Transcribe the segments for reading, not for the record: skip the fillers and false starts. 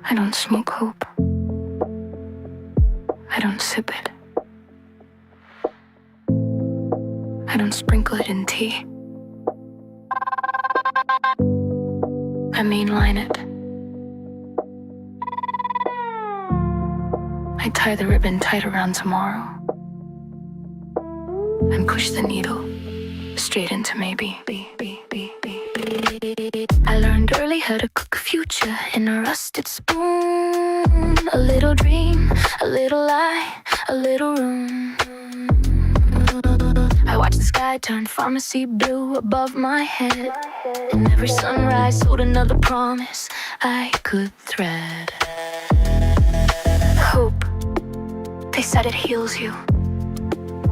I don't smoke hope. I don't sip it. I don't sprinkle it in tea. I mainline it. I tie the ribbon tight around tomorrow and push the needle straight into maybe. I learned early how to cook a future in a rusted spoon. A little dream, a little lie, a little room. I watch the sky turn pharmacy blue above my head, and every sunrise told another promise I could thread. Hope, they said it heals you,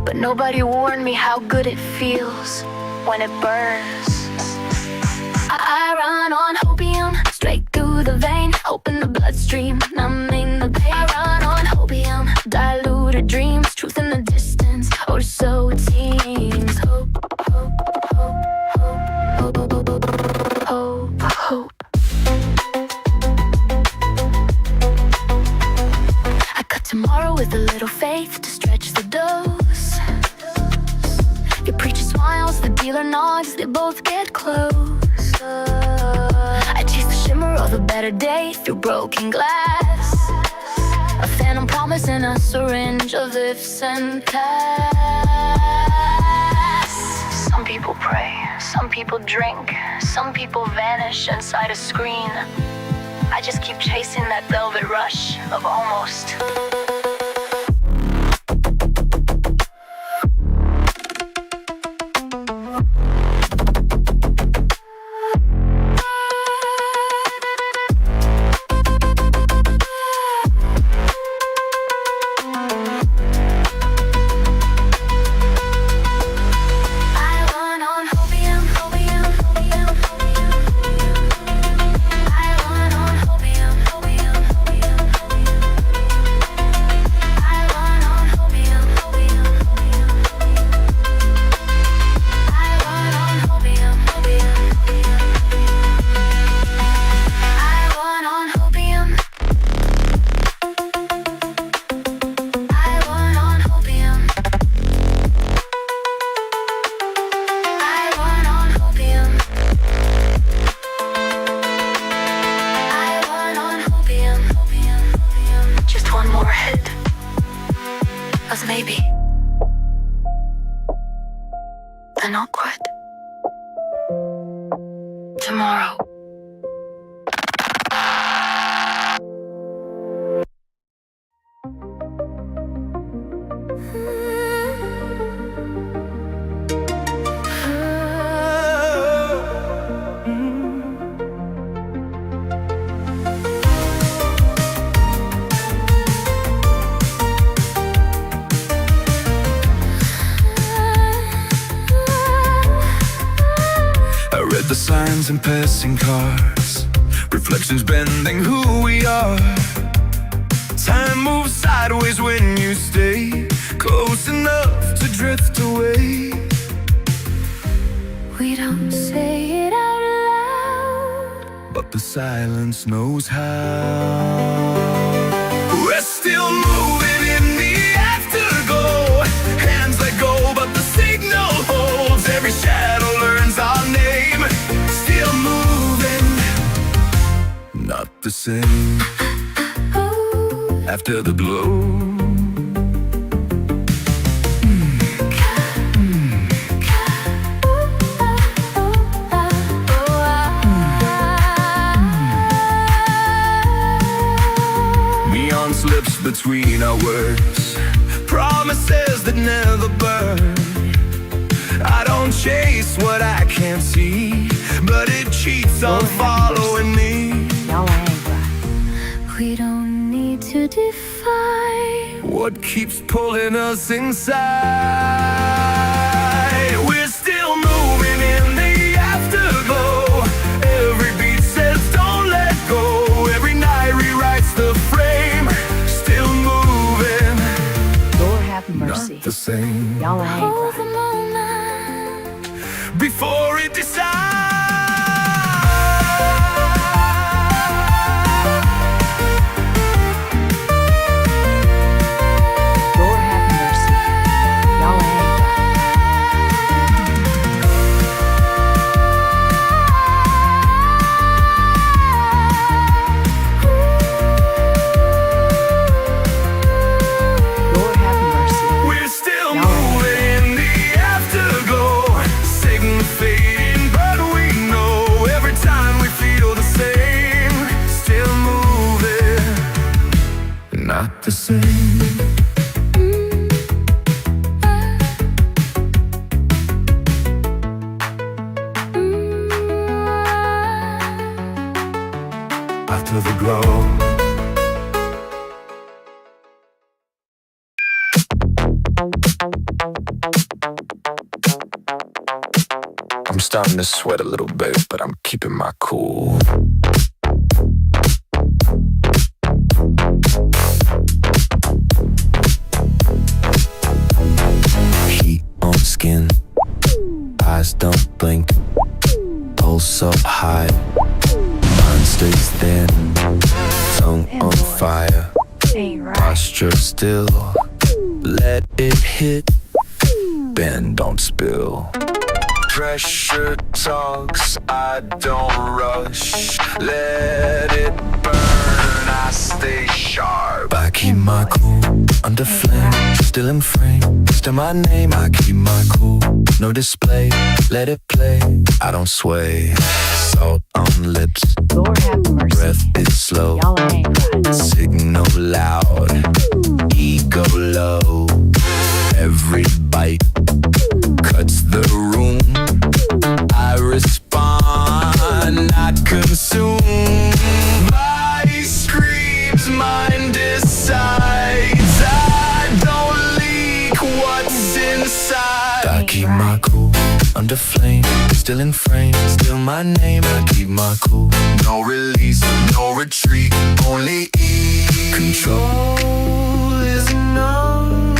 but nobody warned me how good it feels when it burns. I run on hopium, straight through the vein, hoping the bloodstream, numbing the pain. I run on hopium, diluted dreams, truth in the distance, or so it seems. Hope, hope, hope, hope, hope, hope. I cut tomorrow with a little faith to stretch the dose. Your preacher smiles, the dealer nods, they both get close. I chase the shimmer of a better day through broken glass. A phantom promise in a syringe of ifs and past. Some people pray, some people drink, some people vanish inside a screen. I just keep chasing that velvet rush of almost. Maybe, then I'll quit. Tomorrow. The signs in passing cars, reflections bending who we are. Time moves sideways when you stay close enough to drift away. We don't say it out loud, but the silence knows how. We're still moving in the afterglow. Hands let go, but the signal holds. Every shadow learns our name. Still moving, not the same. After the glow. Neon slips between our words, promises that never burn. I don't chase what I can't see, but it cheats on following me. We don't need to define what keeps pulling us inside. We're still moving in the afterglow. Every beat says don't let go. Every night rewrites the frame. Still moving, Lord have mercy. not the same. Y'all ain't hold the right. moment Before it decides. not the same. After the glow, I'm starting to sweat a little bit, but I'm keeping my cool. Heat on skin, eyes don't blink, pulse so high, mind stays thin, tongue on fire, Ain't right. posture still, let it hit, bend, don't spill. Pressure talks, I don't rush. Let it burn, I stay sharp. I keep my cool, under flame, still in frame. Still my name, I keep my cool. No display, let it play. I don't sway. Salt on lips, Lord have mercy. breath is slow. Y'all ain't right. Signal loud, ego low. Every bite cuts the room. I respond, not consume. Body screams, mind decides. I don't leak what's inside. I keep my cool, under flame, still in frame. Still my name, I keep my cool. No release, no retreat, only ease. Control is known,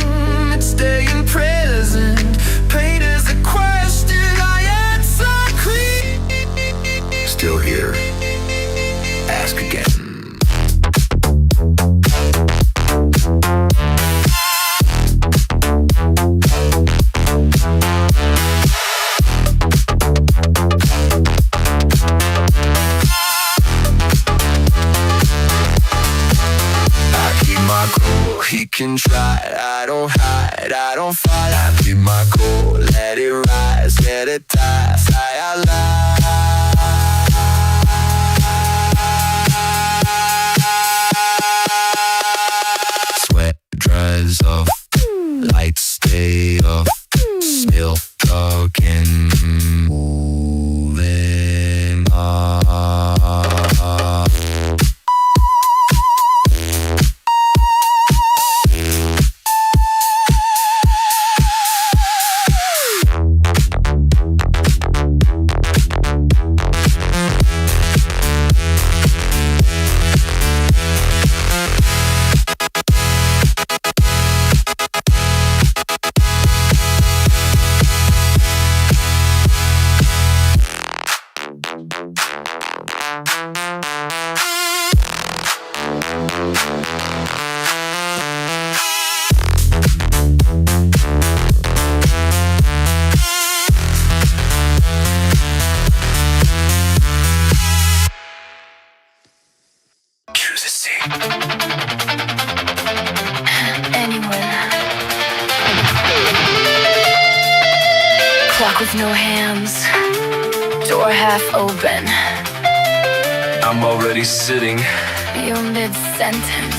it's staying present. Pain is a question I answer clean. Still here, ask again. He can try, I don't hide, I don't fight. I keep my cool, let it rise, let it die, sigh out loud. Sweat dries off, lights stay off, still talking, moving on. Choose a seat. Anyone. Clock with no hands. Door half open. I'm already sitting. You're mid-sentence.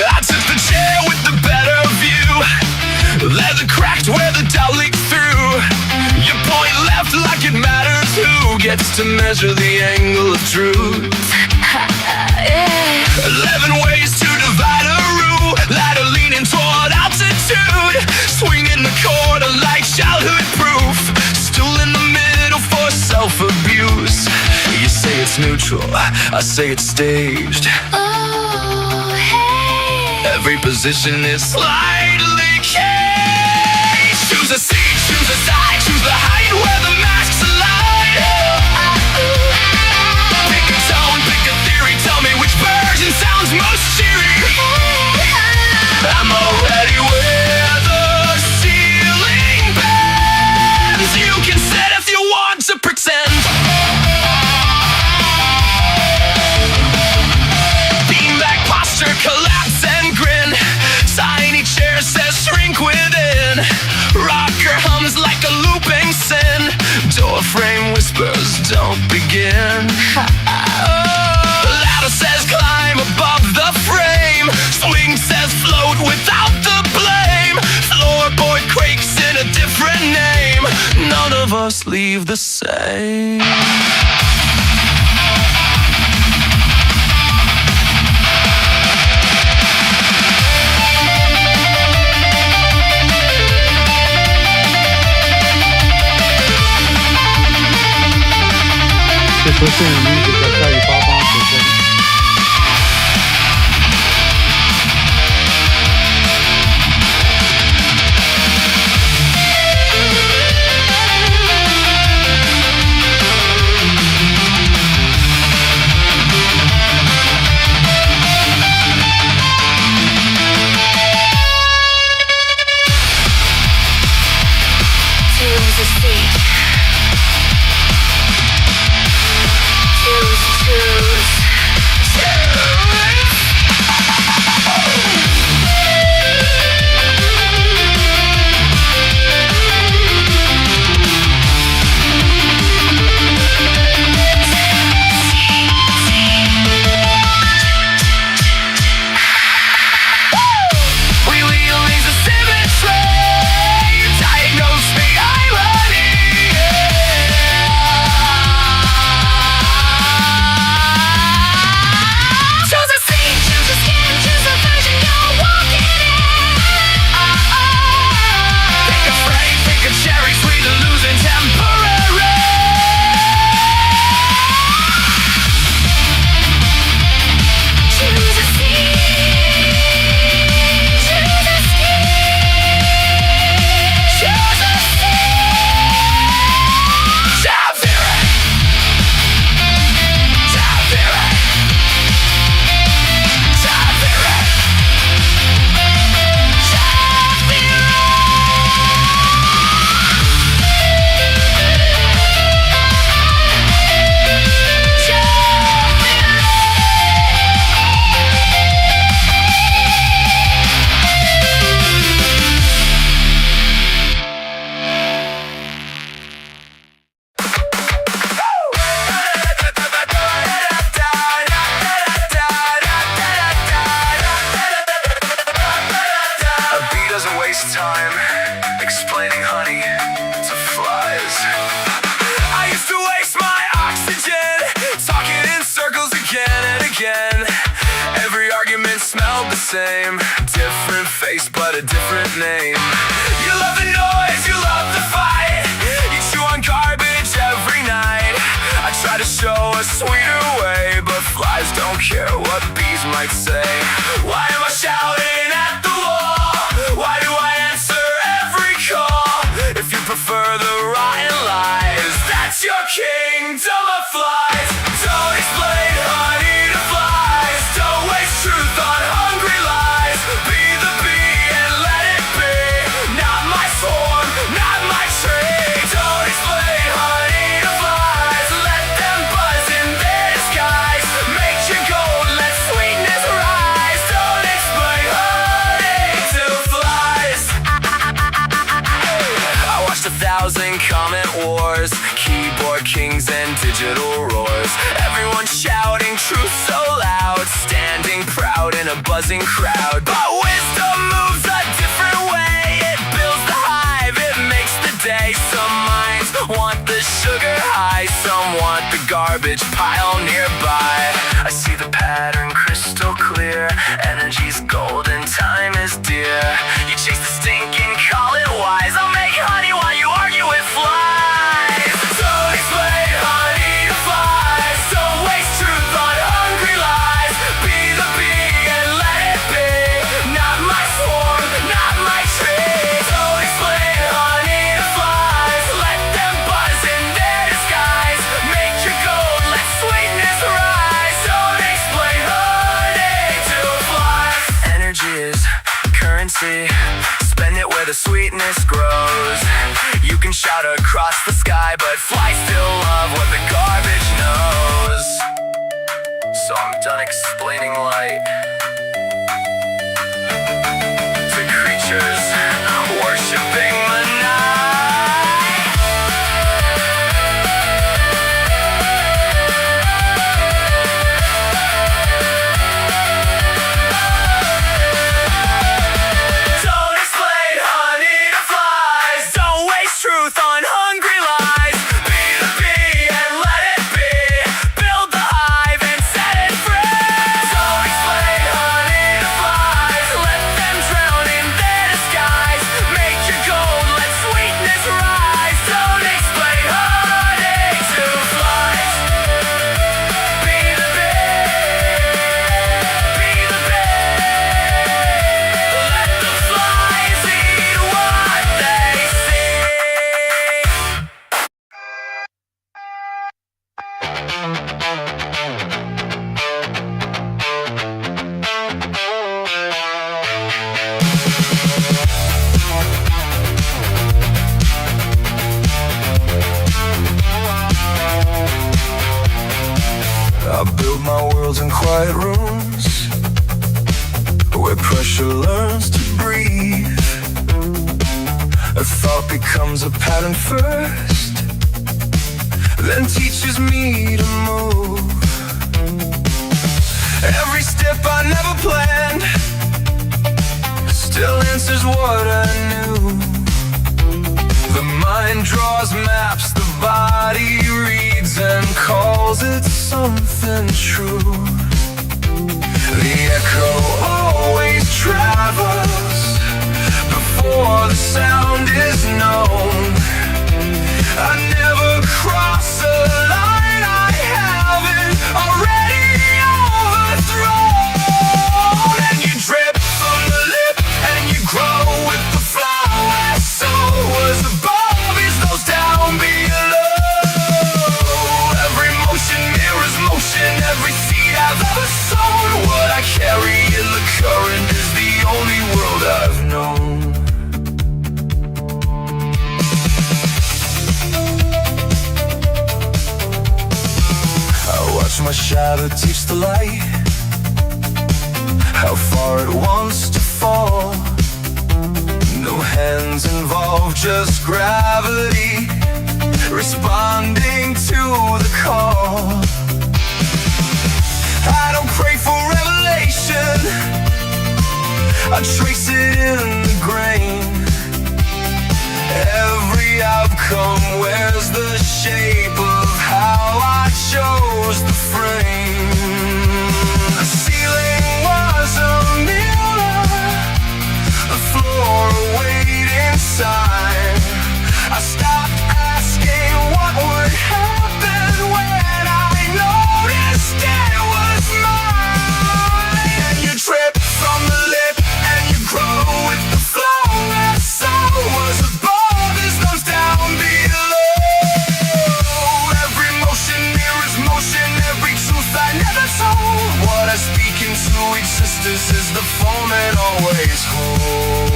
I took the chair with the better view. Leather cracked where the doubt leaked through. You point left like it matters. Who gets to measure the angle of truth? 11 ways to divide a room. Ladder leaning toward altitude. Swinging the cord like childhood proof. Stool in the middle for self-abuse. You say it's neutral, I say it's staged. Oh, hey. Every position is slightly caged. Choose a seat, choose a side, choose the height where the masks align. Pick a tone, pick a theory, tell me which version sounds most cheery. I'm already where the ceiling of us leave the same.这说现在music在于88%。Choose a seat. Choose. We wheelies a symmetry. Diagnose the irony. Choose a scene, choose a skin, choose a version you're walking in. Pick a frame, pick a cherry, sweet illusion, temporary. Choose a scene, choose a skin, choose a scene. Javira, Javira, Javira, A bee doesn't waste time explaining honey to flies. I used to waste my oxygen talking in circles again and again. Every argument smelled the same, different face but a different name. You love the noise, you love the fight. You chew on garbage every night. I try to show a sweeter way, but flies don't care what bees might say. Why am I shouting at the wall? Why do I answer every call? If you prefer the rotten lies, that's your kingdom of flies. Don't explain honey to flies. Don't waste truth on hungry lies. Be the bee and let it be. Not my swarm, not my tree. Don't explain honey to flies. Let them buzz in their disguise. Make your gold, let sweetness rise. Don't explain honey to flies. I watched 1,000 comment wars, keyboard kings and digital roars. Everyone shouting truth so loud, standing proud in a buzzing crowd. But wisdom moves a different way. It builds the hive, it makes the day. Some minds want the sugar high, some want the garbage pile nearby. I see the pattern crystal clear. Energy's gold and time is dear. You chase the stink and call it wise. I'll make honey while you argue with flies. Don't explain honey to flies. Don't waste truth on hungry lies. Be the bee and let it be. Not my swarm, not my tree. Don't explain honey to flies. Let them buzz in their disguise. Make your gold, let sweetness rise. Don't explain honey to flies. Energy is currency. Spend it where the sweetness grows. You can shout across the sky, but flies still love what the garbage knows. So I'm done explaining light to creatures worshipping the night. Don't explain honey to flies. Don't waste truth on hungry lies. I build my worlds in quiet rooms where pressure learns to breathe. A thought becomes a pattern first, then teaches me to move. Every step I never planned still answers what I knew. The mind draws maps, the body reads and calls it something true. The echo always travels before the sound is known. I never cross a line I haven't already overthrown. And you drip from the lip and you grow with the flow. So was above is those down below. Every motion mirrors motion, every seed I've ever sown. What I carry in the current is the only world I've known. Watch my shadow teach the light how far it wants to fall. No hands involved, just gravity responding to the call. I don't pray for revelation, I trace it in the grain. Every outcome wears the shape of how I chose the frame. The ceiling was a mirror, the floor a waiting sign. I stopped asking what would happen when I noticed it was mine. And you trip from the lip and you grow with the flow. That sound was above as those down below. Every motion mirrors motion, every truth I never told. What I speak into existence is the moment always holds.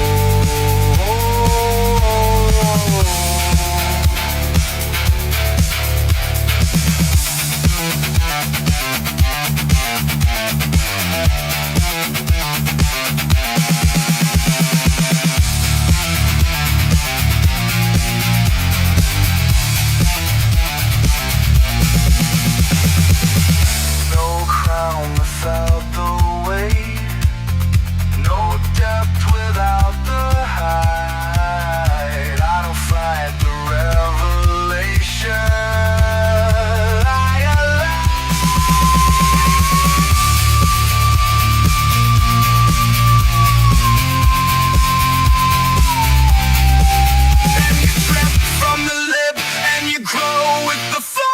No crown without the weight, no depth without the height. I don't fight the revelation, I allow. And you trip from the lip and you grow with the flow.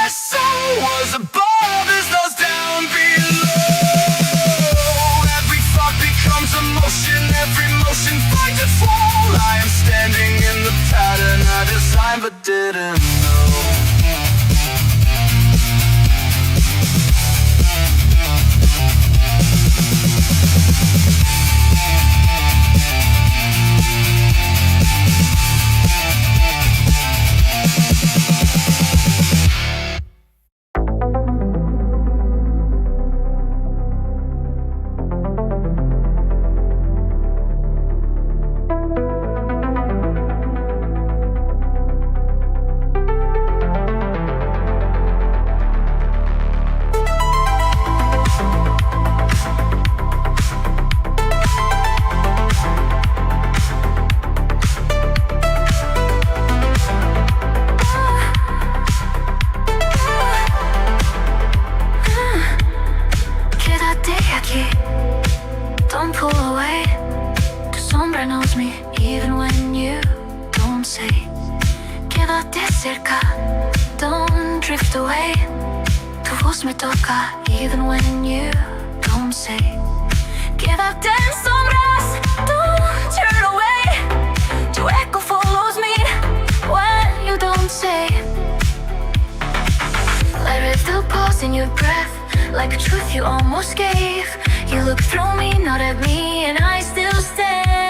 As so was above as those down below. Every thought becomes emotion, every motion finds its fall. I am standing in the pattern I designed but didn't know. Quédate aquí, don't pull away. Tu sombra knows me even when you don't say. Quédate cerca, don't drift away. Tu voz me toca even when you don't say. Quédate en sombras, don't turn away. Tu echo follows me when you don't say. Let it the pulse in your breath, like a truth you almost gave. You look through me, not at me, and I still stand.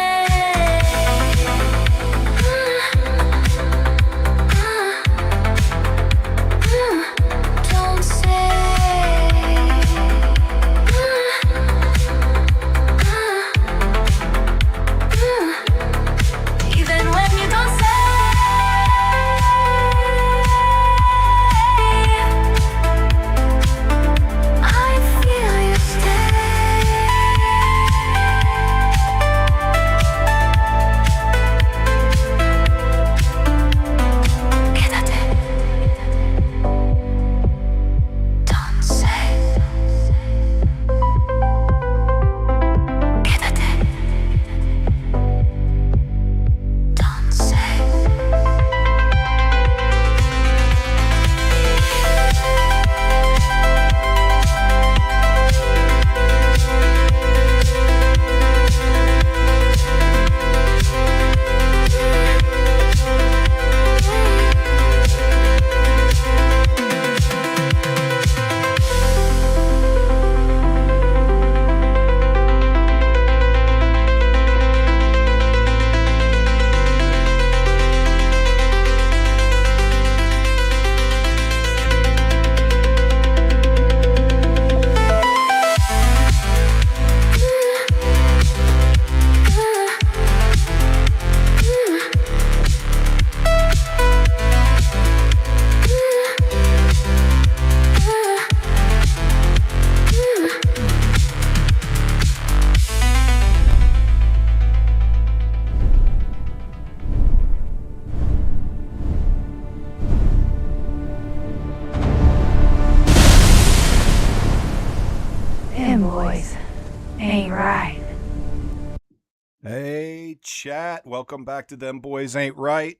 Hey, chat. Welcome back to Them Boys Ain't Right.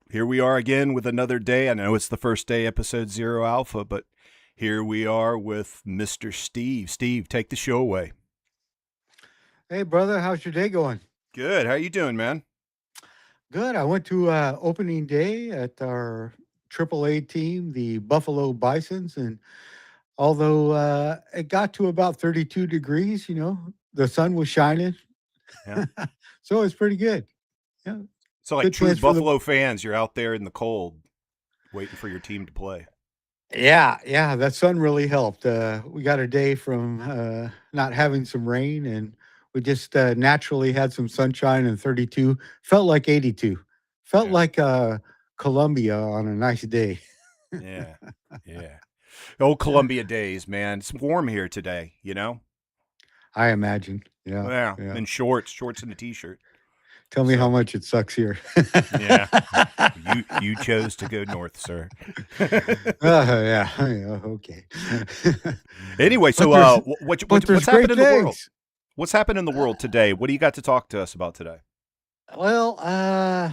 Here we are again with another day. I know it's the first day, episode 0 Alpha, but here we are with Mr. Steve. Steve, take the show away. Hey, brother, how's your day going? Good. How you doing, man? Good. I went to opening day at our AAA team, the Buffalo Bisons, and although it got to about 32 degrees, the sun was shining. Yeah. So it's pretty good. Yeah. So, like Good true chance for the- Buffalo fans, you're out there in the cold waiting for your team to play. Yeah, that sun really helped. We got a day from not having some rain, and we just naturally had some sunshine, and 32 felt like 82. Felt Yeah. like Columbia on a nice day. Yeah. Yeah. Old Columbia days, man. It's warm here today, I imagine. Yeah. And shorts and a t-shirt. Tell me So- how much it sucks here. Yeah. You chose to go north, sir. Yeah, okay. Anyway, so But there's- what's But there's happened great in the world? things. What's happened in the world today? What do you got to talk to us about today? Well, I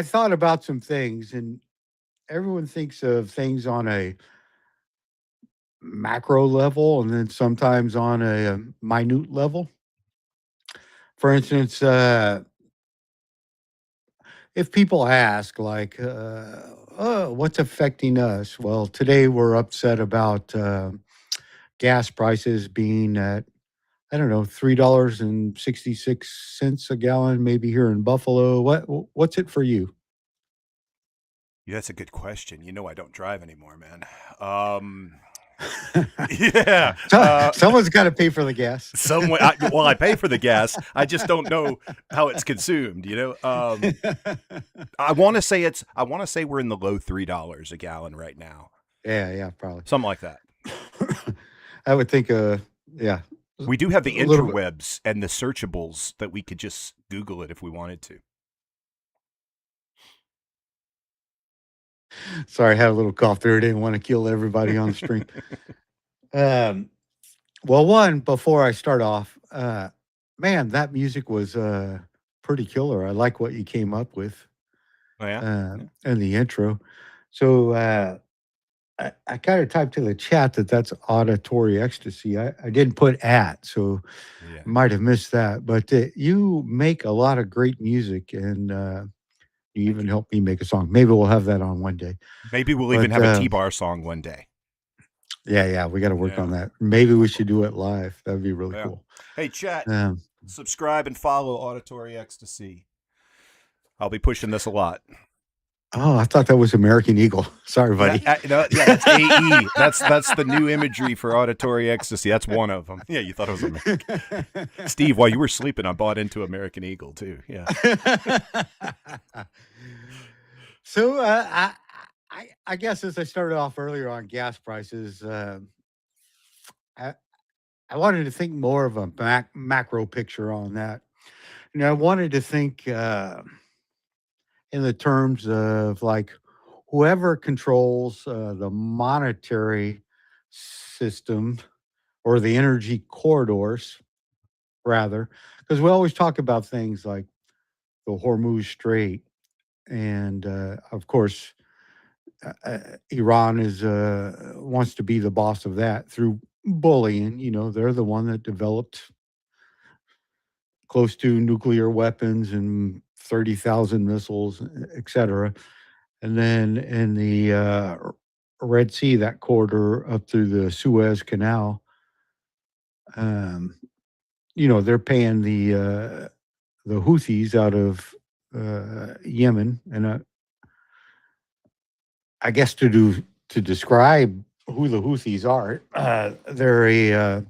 thought about some things, and everyone thinks of things on a macro level and then sometimes on a minute level. For instance, if people ask, like, oh, what's affecting us? Well, today we're upset about gas prices being at, I don't know, $3.66 a gallon, maybe here in Buffalo. What's it for you? Yeah, that's a good question. I don't drive anymore, man. Yeah. Someone's got to pay for the gas. Somewhere. I pay for the gas. I just don't know how it's consumed. I want to say we're in the low $3 a gallon right now. Yeah, probably. Something like that. I would think, yeah. We do have the A little bit. interwebs and the searchables that we could just Google it if we wanted to. Sorry, I had a little cough there. Didn't want to kill everybody on the stream. Well, before I start off, man, that music was pretty killer. I like what you came up with Oh, yeah. and the intro. So I kind of typed to the chat that's auditory ecstasy. I didn't put at, so Yeah. might have missed that. But you make a lot of great music, and you even helped me make a song. Maybe we'll have that on one day. Maybe we'll even But, have a T-Bar song one day. Yeah, we got to work Yeah. on that. Maybe we should do it live. That'd be really Yeah. cool. Hey, chat, Um, subscribe and follow Auditory Ecstasy. I'll be pushing this a lot. I thought that was American Eagle. Sorry, buddy. That's AE. That's the new imagery for Auditory Ecstasy. That's one of them. Yeah, you thought it was American. Steve, while you were sleeping, I bought into American Eagle too. Yeah. So I guess as I started off earlier on gas prices, I wanted to think more of a macro picture on that. I wanted to think in the terms of like whoever controls the monetary system or the energy corridors, rather, because we always talk about things like the Hormuz Strait, and of course, Iran wants to be the boss of that through bullying. They're the one that developed close to nuclear weapons and 30,000 missiles, etc. And then in the Red Sea, that corridor up through the Suez Canal, they're paying the Houthis out of Yemen, and I guess to describe who the Houthis are, they're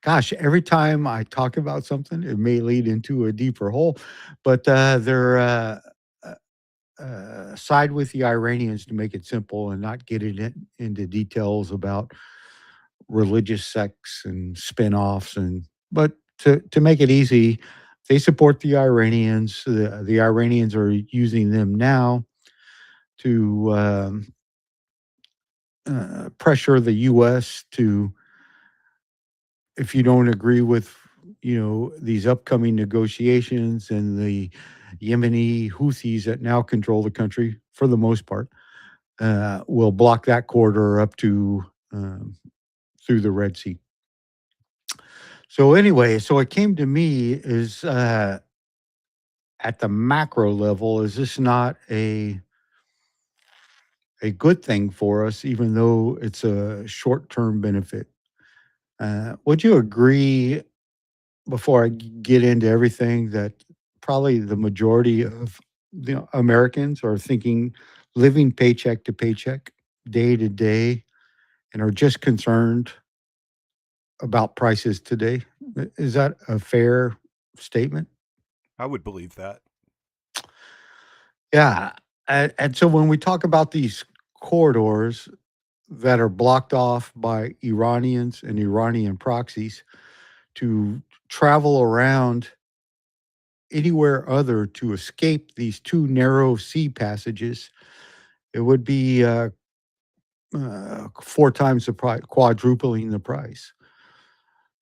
gosh, every time I talk about something, it may lead into a deeper hole, but they're side with the Iranians, to make it simple and not get into details about religious sects and spin-offs, but to make it easy, they support the Iranians. The Iranians are using them now to pressure the U.S. to, if you don't agree with these upcoming negotiations and the Yemeni Houthis that now control the country for the most part will block that corridor up to um, through the Red Sea. So anyway, so it came to me is at the macro level, is this not a good thing for us, even though it's a short term benefit? Would you agree, before I get into everything, that probably the majority of the Americans are thinking living paycheck to paycheck, day to day, and are just concerned about prices today? Is that a fair statement? I would believe that. Yeah. And so when we talk about these corridors that are blocked off by Iranians and Iranian proxies to travel around anywhere other to escape these two narrow sea passages, it would be four times the price, quadrupling the price.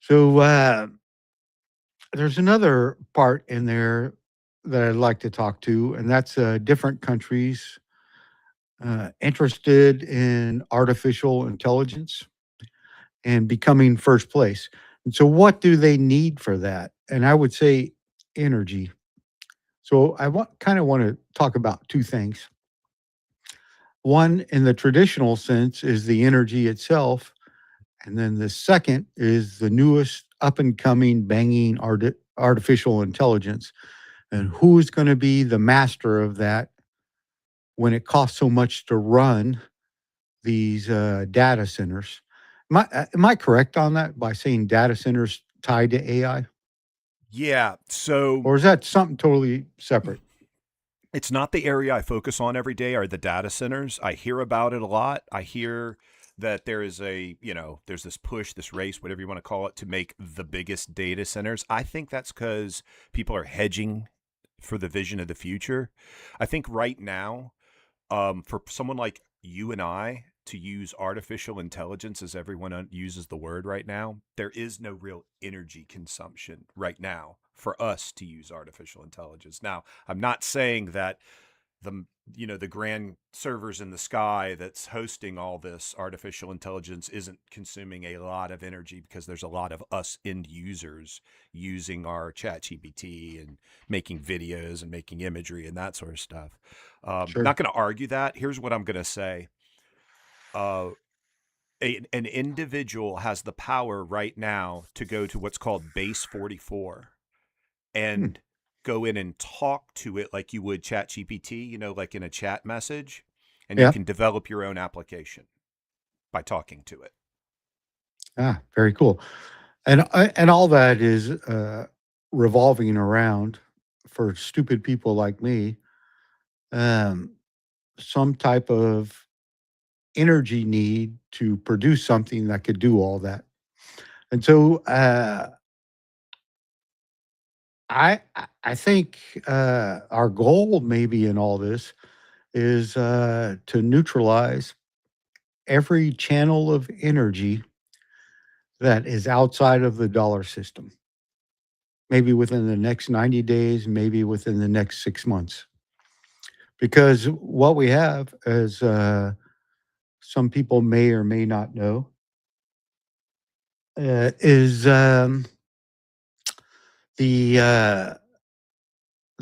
So there's another part in there that I'd like to talk to, and that's different countries interested in artificial intelligence and becoming first place. And so, what do they need for that? And I would say energy. So, I kind of want to talk about two things. One, in the traditional sense, is the energy itself. And then the second is the newest up and coming banging artificial intelligence. And who's going to be the master of that when it costs so much to run these data centers? Am I correct on that by saying data centers tied to AI? Yeah. So Or is that something totally separate? it's not the area I focus on every day, are the data centers. I hear about it a lot. I hear that there is there's this push, this race, whatever you want to call it, to make the biggest data centers. I think that's because people are hedging for the vision of the future. I think right now, for someone like you and I to use artificial intelligence, as everyone uses the word right now, there is no real energy consumption right now for us to use artificial intelligence. Now, I'm not saying that the grand servers in the sky that's hosting all this artificial intelligence isn't consuming a lot of energy, because there's a lot of us end users using our chat GPT and making videos and making imagery and that sort of stuff. Sure. Not going to argue that. Here's what I'm going to say. An individual has the power right now to go to what's called base 44 and go in and talk to it like you would chat GPT, like in a chat message, and you Yeah. can develop your own application by talking to it. Ah, very cool. And all that is revolving around, for stupid people like me, um, some type of energy need to produce something that could do all that. And so I think our goal maybe in all this is to neutralize every channel of energy that is outside of the dollar system. Maybe within the next 90 days, maybe within the next 6 months. Because what we have, as some people may or may not know, is the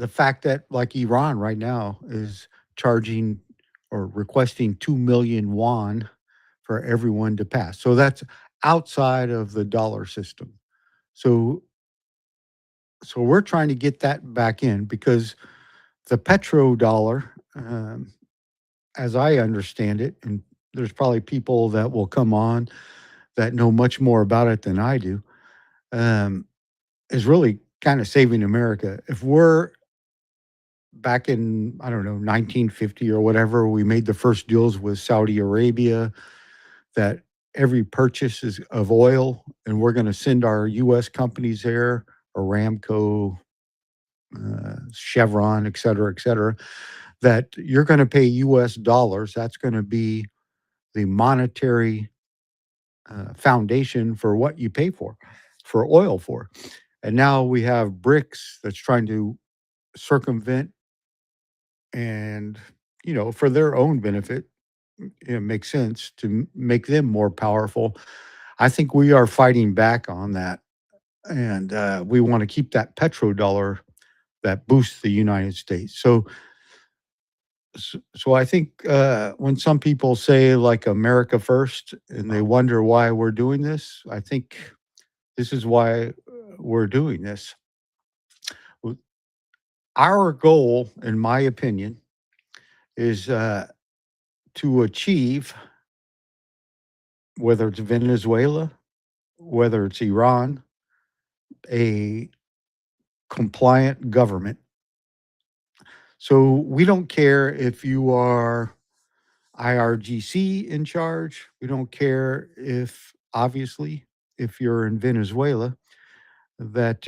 fact that, like, Iran right now is charging or requesting 2 million yuan for everyone to pass. So that's outside of the dollar system. So we're trying to get that back in, because the petrodollar, as I understand it, and there's probably people that will come on that know much more about it than I do, is really kind of saving America. If we're back in, I don't know, 1950 or whatever, we made the first deals with Saudi Arabia that every purchase is of oil, and we're going to send our U.S. companies there, Aramco, Chevron, et cetera, that you're going to pay U.S. dollars. That's going to be the monetary foundation for what you pay for oil for. And now we have BRICS that's trying to circumvent and, for their own benefit, it makes sense to make them more powerful. I think we are fighting back on that. And we want to keep that petrodollar that boosts the United States. So I think when some people say like America first and they wonder why we're doing this, I think this is why we're doing this. Our goal, in my opinion, is to achieve, whether it's Venezuela, whether it's Iran, a compliant government. So we don't care if you are IRGC in charge. We don't care if, obviously, if you're in Venezuela, that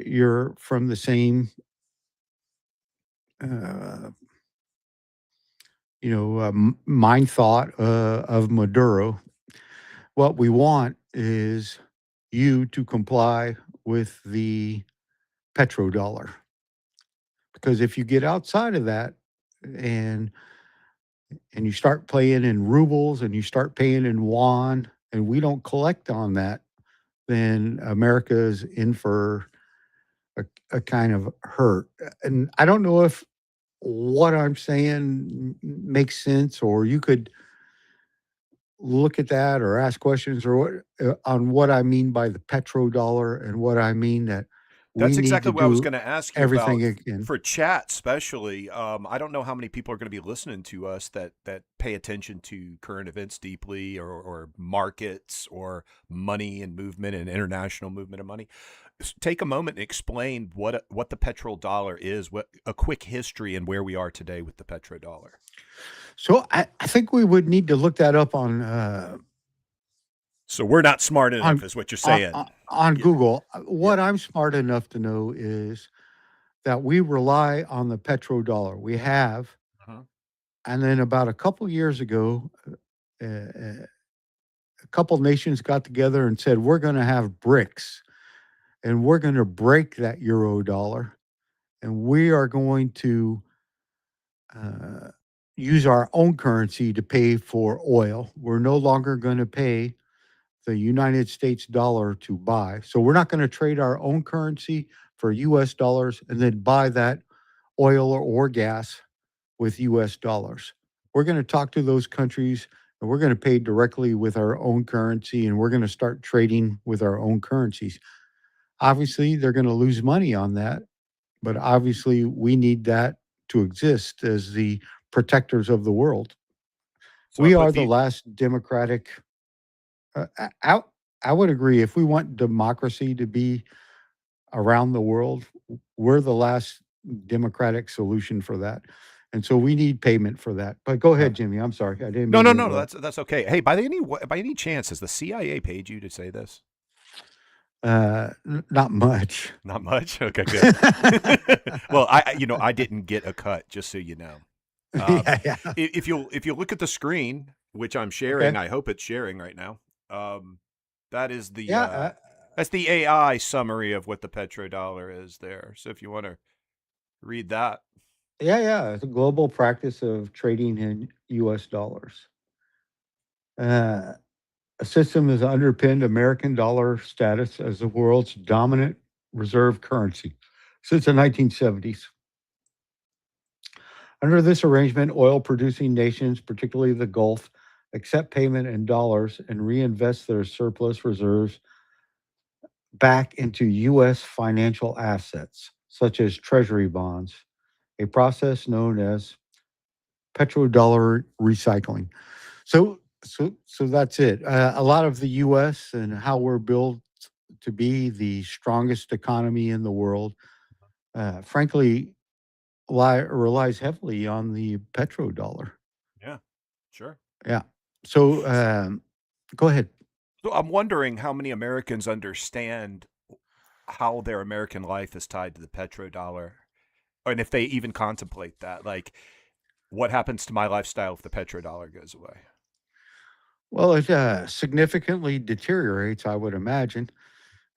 you're from the same, mind thought of Maduro. What we want is you to comply with the petrodollar. Because if you get outside of that and you start playing in rubles and you start paying in yuan and we don't collect on that, then America is in for a kind of hurt. And I don't know if what I'm saying makes sense, or you could look at that or ask questions or on what I mean by the petrodollar and what I mean that we That's need exactly to what I was do going to ask you everything about again. for chat, especially. I don't know how many people are going to be listening to us that pay attention to current events deeply, or markets, or money and movement and international movement of money. Take a moment and explain what the petrodollar is, what a quick history and where we are today with the petrodollar. So I think we would need to look that up on So we're not smart enough, on is what you're on, saying. on Yeah. Google. What I'm smart enough to know is that we rely on the petrodollar. We have, Uh-huh. and then about a couple years ago, a couple nations got together and said we're going to have BRICS, and we're going to break that euro dollar, and we are going to use our own currency to pay for oil. We're no longer going to pay the United States dollar to buy. So we're not going to trade our own currency for US dollars and then buy that oil or gas with US dollars. We're going to talk to those countries and we're going to pay directly with our own currency, and we're going to start trading with our own currencies. Obviously, they're going to lose money on that, but obviously we need that to exist as the protectors of the world. So We I are put the last democratic. I would agree. If we want democracy to be around the world, we're the last democratic solution for that. And so we need payment for that. But go ahead, Jimmy. I'm sorry. I didn't No, mean no, to no. interrupt. That's okay. Hey, by any chance, has the CIA paid you to say this? Not much. Not much. Okay, good. Well, I didn't get a cut, just so you know. Yeah. If you look at the screen, which I'm sharing, Okay. I hope it's sharing right now. That is the Yeah. that's the AI summary of what the petrodollar is there. So if you want to read that. Yeah. It's a global practice of trading in US dollars. A system has underpinned American dollar status as the world's dominant reserve currency since the 1970s. Under this arrangement, oil producing nations, particularly the Gulf, accept payment in dollars and reinvest their surplus reserves back into U.S. financial assets, such as treasury bonds, a process known as petrodollar recycling. So that's it. A lot of the U.S. and how we're built to be the strongest economy in the world, frankly, relies heavily on the petrodollar. Yeah, sure. Yeah. So go ahead. So I'm wondering how many Americans understand how their American life is tied to the petrodollar, and if they even contemplate that. Like, what happens to my lifestyle if the petrodollar goes away? Well, it significantly deteriorates, I would imagine.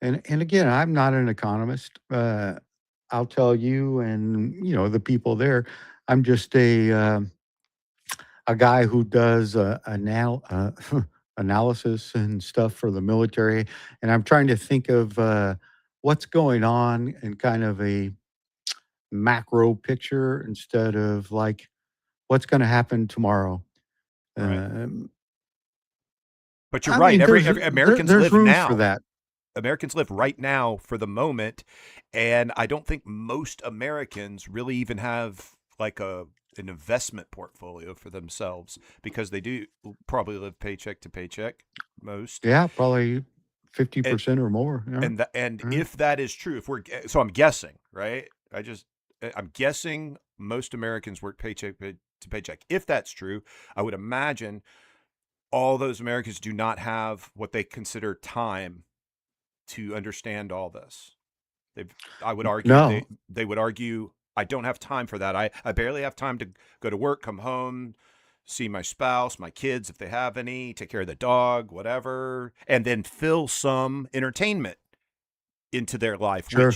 And again, I'm not an economist. I'll tell you, and the people there. I'm just a guy who does analysis and stuff for the military, and I'm trying to think of what's going on in kind of a macro picture instead of like what's going to happen tomorrow. Right. Um, But you're I right. mean, Every Americans there's live rooms for now. that. Americans live right now for the moment, and I don't think most Americans really even have like an investment portfolio for themselves because they do probably live paycheck to paycheck most. Yeah, probably And 50% or more. Yeah. and Mhm. if that is true, if we're so I'm guessing, right? I'm guessing most Americans work to paycheck. If that's true, I would imagine all those Americans do not have what they consider time to understand all this. I would argue No, they would argue I don't have time for that. I barely have time to go to work, come home, see my spouse, my kids if they have any, take care of the dog, whatever, and then fill some entertainment into their life, sure.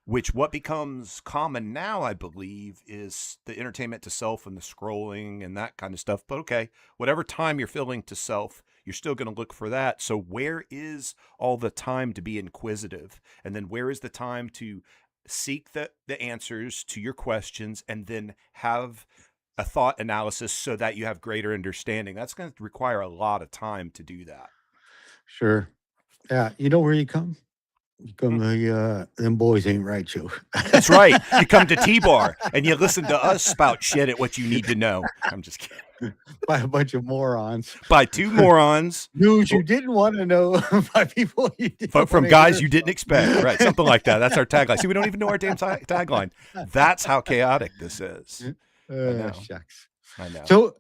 which what becomes common now, I believe, is the entertainment to self and the scrolling and that kind of stuff. But okay, whatever time you're filling to self, you're still going to look for that. So where is all the time to be inquisitive? And then where is the time to seek the answers to your questions and then have a thought analysis so that you have greater understanding? That's going to require a lot of time to do that. Sure. Yeah. You know where you come? You come to the Them Boys Ain't Right show. That's right. You come to T-Bar and you listen to us spout shit at what you need to know. I'm just kidding. By a bunch of morons. By two morons News you didn't want to know by people you didn't from wanna guys hear you didn't from. expect. Right. Something like that. That's our tagline. See, we don't even know our damn tagline. That's how chaotic this is. I know. Shucks. I know. So,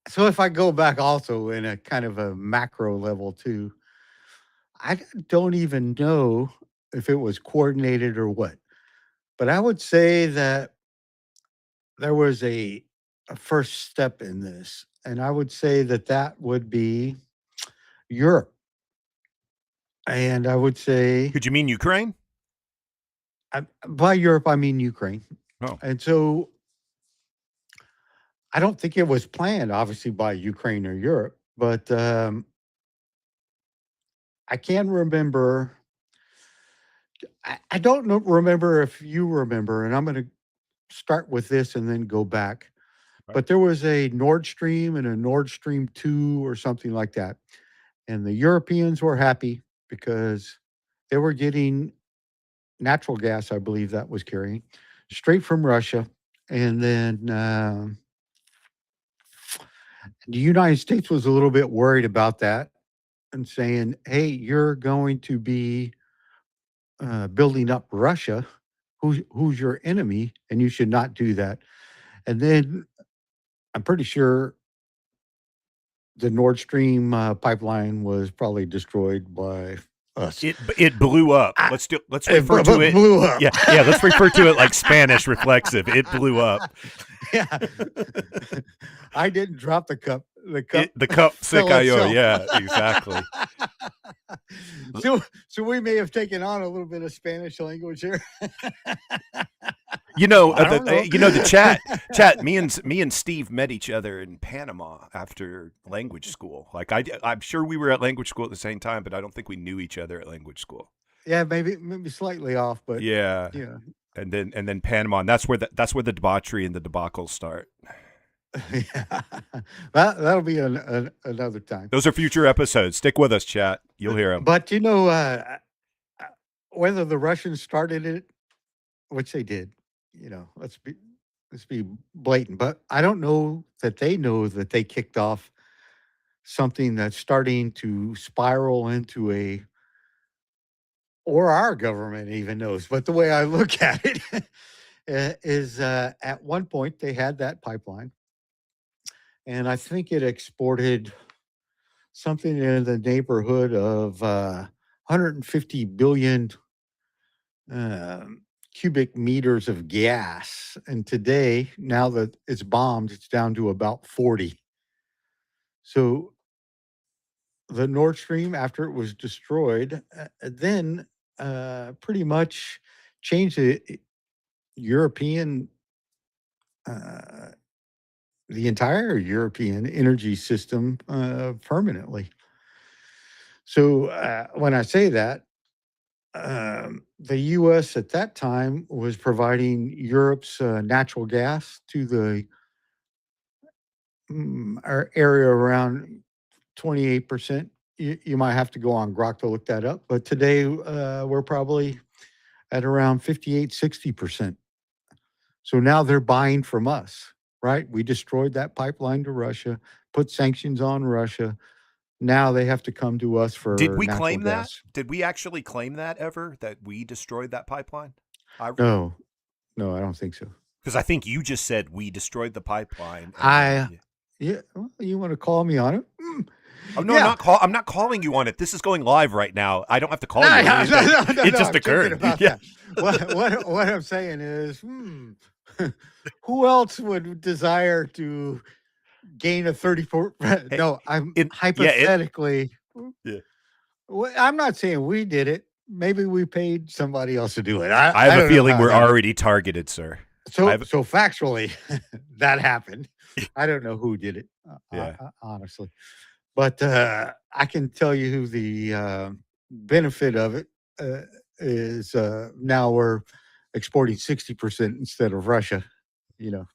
so if I go back also in a kind of a macro level too, I don't even know if it was coordinated or what, but I would say that there was a first step in this, and I would say that that would be Europe, and I would say Could you mean Ukraine? by Europe I mean Ukraine, Oh. and so I don't think it was planned, obviously, by Ukraine or Europe, but I can remember. I don't remember if you remember, and I'm going to start with this and then go back. Right. But there was a Nord Stream and a Nord Stream 2 or something like that. And the Europeans were happy because they were getting natural gas, I believe that was carrying, straight from Russia. And then the United States was a little bit worried about that and saying, hey, you're going to be building up Russia. Who's your enemy? And you should not do that. And then I'm pretty sure the Nord Stream pipeline was probably destroyed by us. It blew up. Let's It refer to it. blew up. Yeah, let's refer to it like Spanish reflexive. It blew up. Yeah. I didn't drop the cup. The cup. The cup se fell cayó. itself. Yeah, exactly. So we may have taken on a little bit of Spanish language here. You know, I don't know. the chat. Me and Steve met each other in Panama after language school. Like I'm sure we were at language school at the same time, but I don't think we knew each other at language school. Yeah, maybe slightly off, but Yeah, yeah. and then Panama, and that's where the debauchery and the debacles start. Yeah. That'll be another time. Those are future episodes. Stick with us, chat. You'll hear them. But whether the Russians started it, which they did, let's be blatant. But I don't know that they know that they kicked off something that's starting to spiral into or our government even knows. But the way I look at it is at one point they had that pipeline, and I think it exported something in the neighborhood of 150 billion cubic meters of gas. And today, now that it's bombed, it's down to about 40. So the Nord Stream, after it was destroyed, then pretty much changed the European, uh, the entire European energy system permanently. So when I say that, the U.S. at that time was providing Europe's natural gas to the our area around 28%. You might have to go on Grok to look that up, but today we're probably at around 58, 60%. So now they're buying from us, right? We destroyed that pipeline to Russia, put sanctions on Russia. Now they have to come to us for Did we natural claim that? gas. Did we actually claim that ever, that we destroyed that pipeline? No, no, I don't think so. Because I think you just said we destroyed the pipeline. Yeah, well, you want to call me on it? Oh no, Yeah. I'm not calling you on it. This is going live right now. I don't have to call No, you. no, on no, anything. no, It no, just I'm joking occurred. about Yeah. that. What I'm saying is, who else would desire to gain a 34? No, I'm hypothetically. Yeah. I'm not saying we did it. Maybe we paid somebody else to do it. I have a don't know feeling how we're that- already targeted, sir. So factually, that happened. I don't know who did it, honestly, but I can tell you who the benefit of it is. Now we're exporting 60% instead of Russia. You know,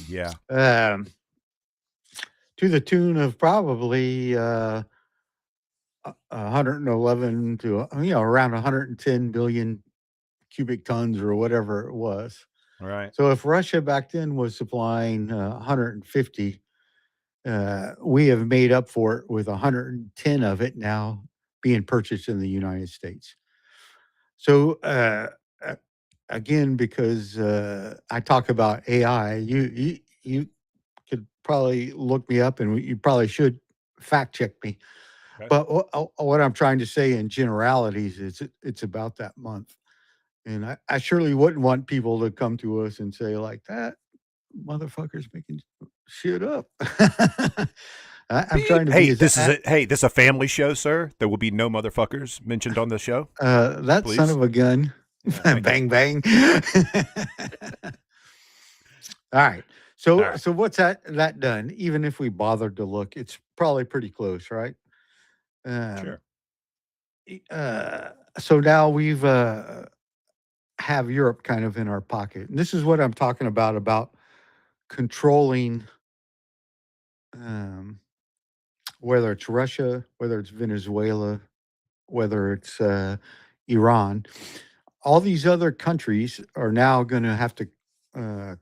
Yeah. to the tune of probably 111 to around 110 billion cubic tons or whatever it was. All right. So if Russia back then was supplying 150, we have made up for it with 110 of it now being purchased in the United States. So again, because I talk about AI, you could probably look me up, and you probably should fact check me. Okay. But what I'm trying to say in generalities is it's about that month. And I surely wouldn't want people to come to us and say like that motherfucker's making shit up. I'm trying to be. This is a family show, sir. There will be no motherfuckers mentioned on the show. That please. son of a gun. Bang bang. All right. So what's that done? Even if we bothered to look, it's probably pretty close, right? Sure. So now we've have Europe kind of in our pocket. And this is what I'm talking about controlling whether it's Russia, whether it's Venezuela, whether it's Iran. All these other countries are now going to have to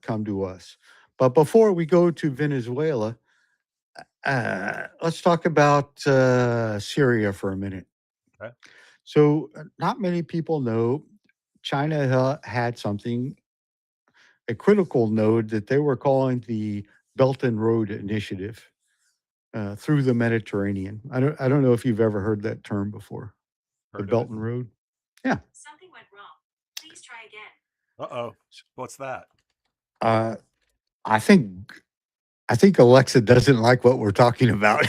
come to us. But before we go to Venezuela, let's talk about Syria for a minute. Okay. So not many people know China had something, a critical node that they were calling the Belt and Road Initiative through the Mediterranean. I don't know if you've ever heard that term before. The Belt and Road. Yeah. Something went wrong. Please try again. Uh-oh. What's that? I think Alexa doesn't like what we're talking about.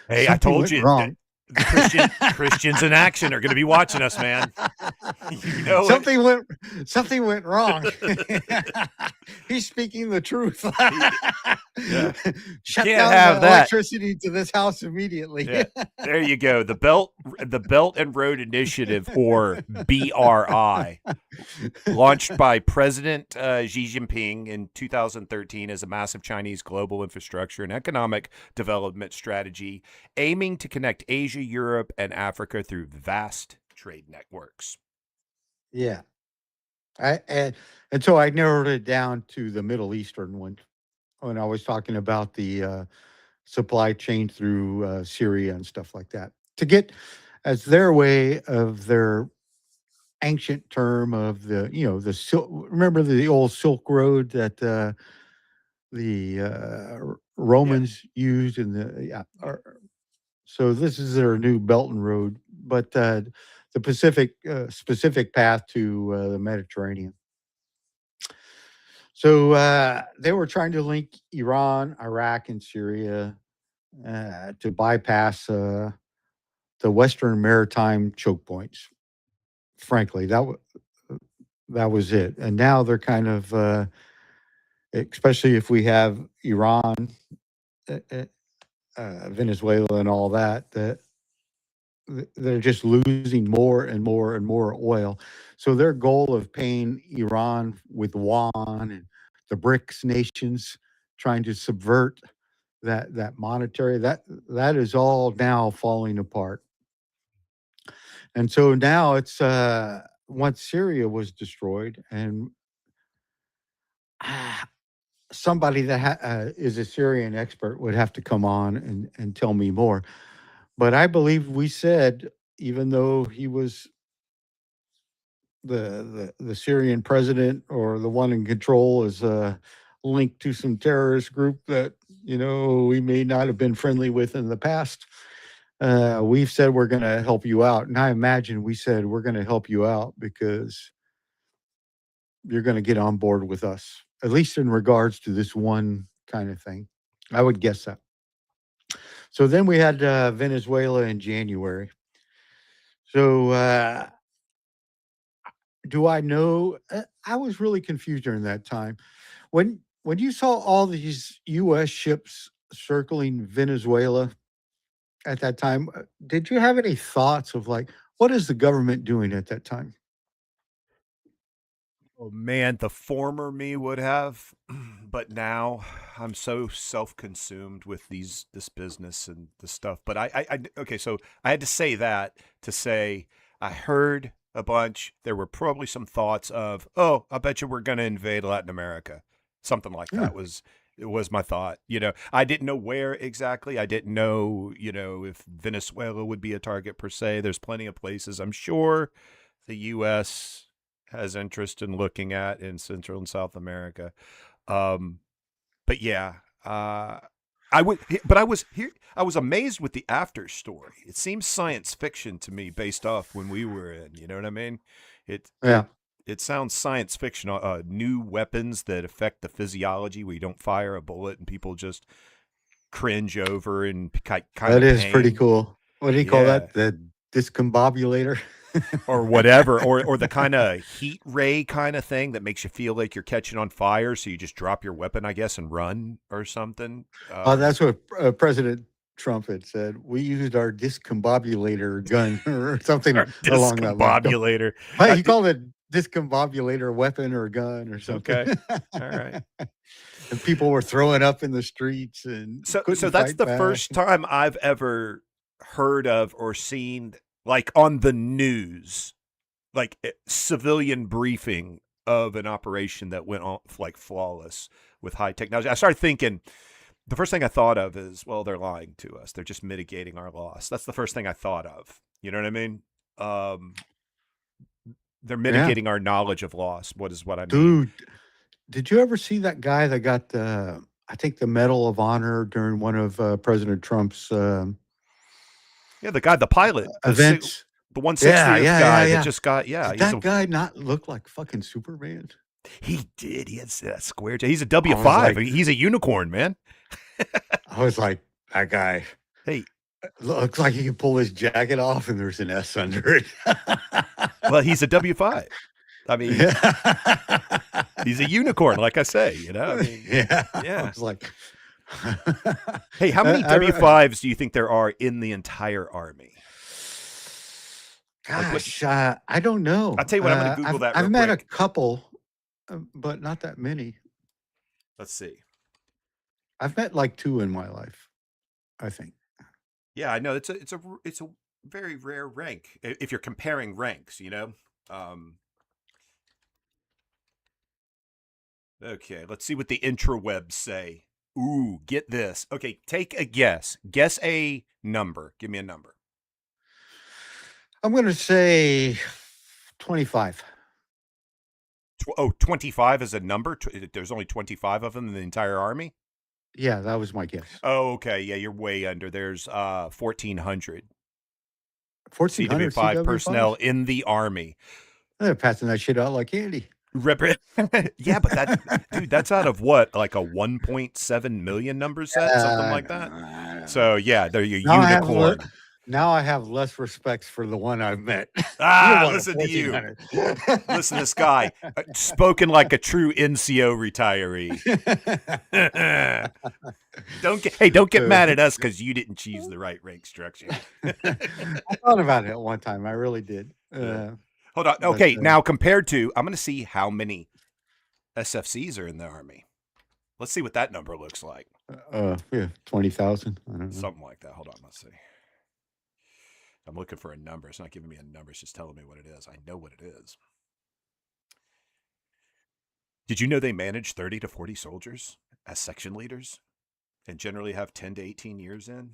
Hey, I told you. Wrong. Christians in action are going to be watching us, man. You know something went wrong. He's speaking the truth. Shut down the electricity to this house immediately. Yeah. There you go. The Belt and Road Initiative, or BRI, launched by President Xi Jinping in 2013 as a massive Chinese global infrastructure and economic development strategy, aiming to connect Asia, Europe, and Africa through vast trade networks. Yeah. And so I narrowed it down to the Middle Eastern one when I was talking about the supply chain through Syria and stuff like that, to get as their way of their ancient term of the remember the old Silk Road that the Romans used in the so this is their new Belt and Road, but the Pacific specific path to the Mediterranean. So they were trying to link Iran, Iraq, and Syria to bypass the Western Maritime choke points. Frankly, that was it. And now they're kind of, especially if we have Iran, uh, uh, Venezuela, and all that, they're just losing more and more and more oil. So their goal of paying Iran with yuan and the BRICS nations trying to subvert that monetary, that is all now falling apart. And so now it's once Syria was destroyed, and somebody that is a Syrian expert would have to come on and tell me more. But I believe we said, even though he was the Syrian president or the one in control, is linked to some terrorist group that we may not have been friendly with in the past. We've said we're going to help you out, and I imagine we said we're going to help you out because you're going to get on board with us, at least in regards to this one kind of thing. I would guess that. So then we had Venezuela in January. So do I know? I was really confused during that time. When you saw all these U.S. ships circling Venezuela at that time, did you have any thoughts of like, what is the government doing at that time? Oh man, the former me would have, but now I'm so self-consumed with this business and this stuff. But okay, so I had to say that to say I heard a bunch. There were probably some thoughts of, oh, I bet you we're going to invade Latin America. Something like that was my thought. I didn't know where exactly. I didn't know, if Venezuela would be a target per se. There's plenty of places I'm sure the U.S. has interest in looking at in Central and South America. But yeah, I was amazed with the after story. It seems science fiction to me based off when we were in, you know what I mean? It sounds science fiction, new weapons that affect the physiology where you don't fire a bullet and people just cringe over and kind of That is pain. pretty cool. What do you call that? The discombobulator? Or whatever, or the kind of heat ray kind of thing that makes you feel like you're catching on fire, so you just drop your weapon, I guess, and run or something. That's what President Trump had said. We used our discombobulator gun or something along that line. Discombobulator. He called it discombobulator weapon or gun or something. Okay, all right. And people were throwing up in the streets, and so that's the first time I've ever heard of or seen, like on the news, like civilian briefing of an operation that went off like flawless with high technology. I started thinking, the first thing I thought of is, well, they're lying to us. They're just mitigating our loss. That's the first thing I thought of. You know what I mean? They're mitigating our knowledge of loss. What I mean? Dude, did you ever see that guy that got I think the Medal of Honor during one of President Trump's the pilot events? The 160th guy that just got, Did that guy not look like fucking Superman? He did. He had that square. He's a W5. He's a unicorn, man. I was like, that guy. Hey, looks like he can pull his jacket off and there's an S under it. Well, he's a W5. I mean, he's a unicorn, like I say, I mean, yeah. I was like, hey, how many W5s do you think there are in the entire army? Gosh, I don't know. I'll tell you what, I'm going to Google that real I've met quick. a couple, but not that many. Let's see. I've met like 2 in my life, I think. Yeah, I know. It's a very rare rank if you're comparing ranks, Okay, let's see what the intrawebs say. Ooh, get this. Okay, take a guess. Guess a number. Give me a number. I'm going to say 25. 25 is a number? There's only 25 of them in the entire army? Yeah, that was my guess. Oh, okay. Yeah, you're way under. There's 1,400. 1,400 CW5 personnel in the army. They're passing that shit out like candy. Yeah, but that's out of what, like a 1.7 million number set, something like that. So yeah, they're your unicorn. Now I have less respects for the one I've met. Ah, You're listen to you. 1400. Listen to this guy. Spoken like a true NCO retiree. don't get mad at us because you didn't choose the right rank structure. I thought about it at one time. I really did. Yeah. Hold on. but, Okay, now compared to, I'm going to see how many SFCs are in the Army. Let's see what that number looks like. Yeah, 20,000. I don't know. Something like that. Hold on. Let's see. I'm looking for a number. It's not giving me a number. It's just telling me what it is. I know what it is. Did you know they manage 30 to 40 soldiers as section leaders and generally have 10 to 18 years in?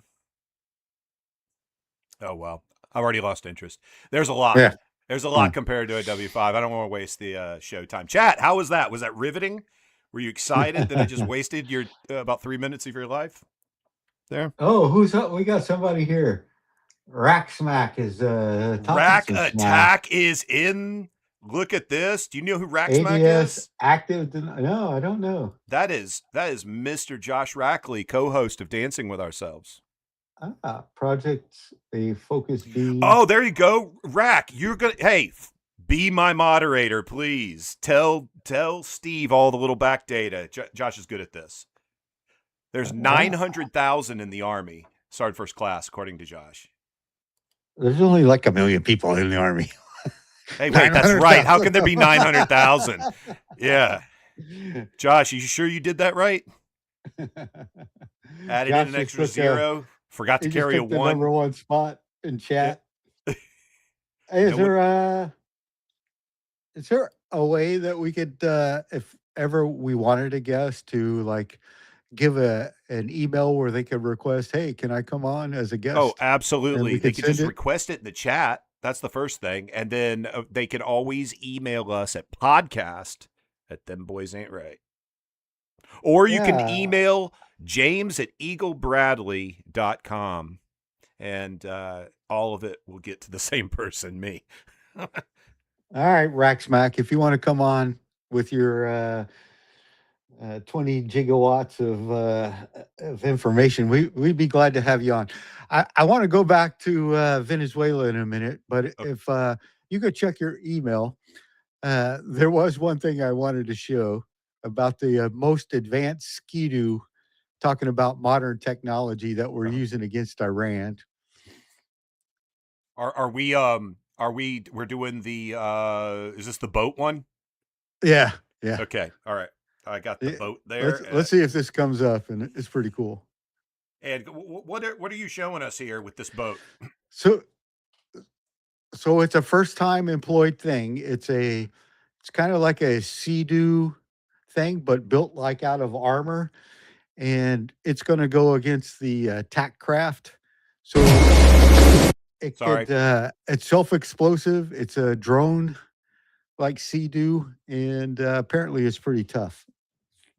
Oh, well, I've already lost interest. There's a lot. Yeah. There's a lot compared to a W5. I don't want to waste the show time. Chat, how was that? Was that riveting? Were you excited that I just wasted your about 3 minutes of your life there? Oh, who's up? We got somebody here. Rack Smack is talking Rack some smack. Attack is in. Look at this. Do you know who Rack Smack ADS is? active. No, I don't know. That is Mr. Josh Rackley, co-host of Dancing with Ourselves. Project a Focus B. Oh, there you go. Rack, you're gonna be my moderator, please. Tell Steve all the little back data. Josh is good at this. There's 900,000 in the Army, Sergeant First Class, according to Josh. There's only like 1 million people in the Army. Hey, wait, that's right. How can there be 900,000? Yeah. Josh, you sure you did that right? Added in an extra zero. Forgot to carry a the one. number one spot in chat. Yeah. Hey, is there a way that we could, if ever we wanted a guest, to like give an email where they could request, hey, can I come on as a guest? Oh, absolutely. They could just send it? request it in the chat. That's the first thing. And then they can always email us at podcast@themboysain'tright. Or you can Yeah. email james@eaglebradley.com. And all of it will get to the same person, me. All right, Rack Smack, if you want to come on with your 20 gigawatts of information, we'd be glad to have you on. I want to go back to Venezuela in a minute, but if you could check your email, there was one thing I wanted to show about the most advanced Ski-Doo, talking about modern technology that we're using against Iran. We're doing the is this the boat one? Yeah. Yeah. Okay. All right. I got the boat there. Let's see if this comes up, and it's pretty cool. And what are you showing us here with this boat? So it's a first time employed thing. It's kind of like a Sea-Doo thing, but built like out of armor, and it's going to go against the TAC craft. So it could, it's self-explosive. It's a drone like Sea-Doo, and apparently it's pretty tough.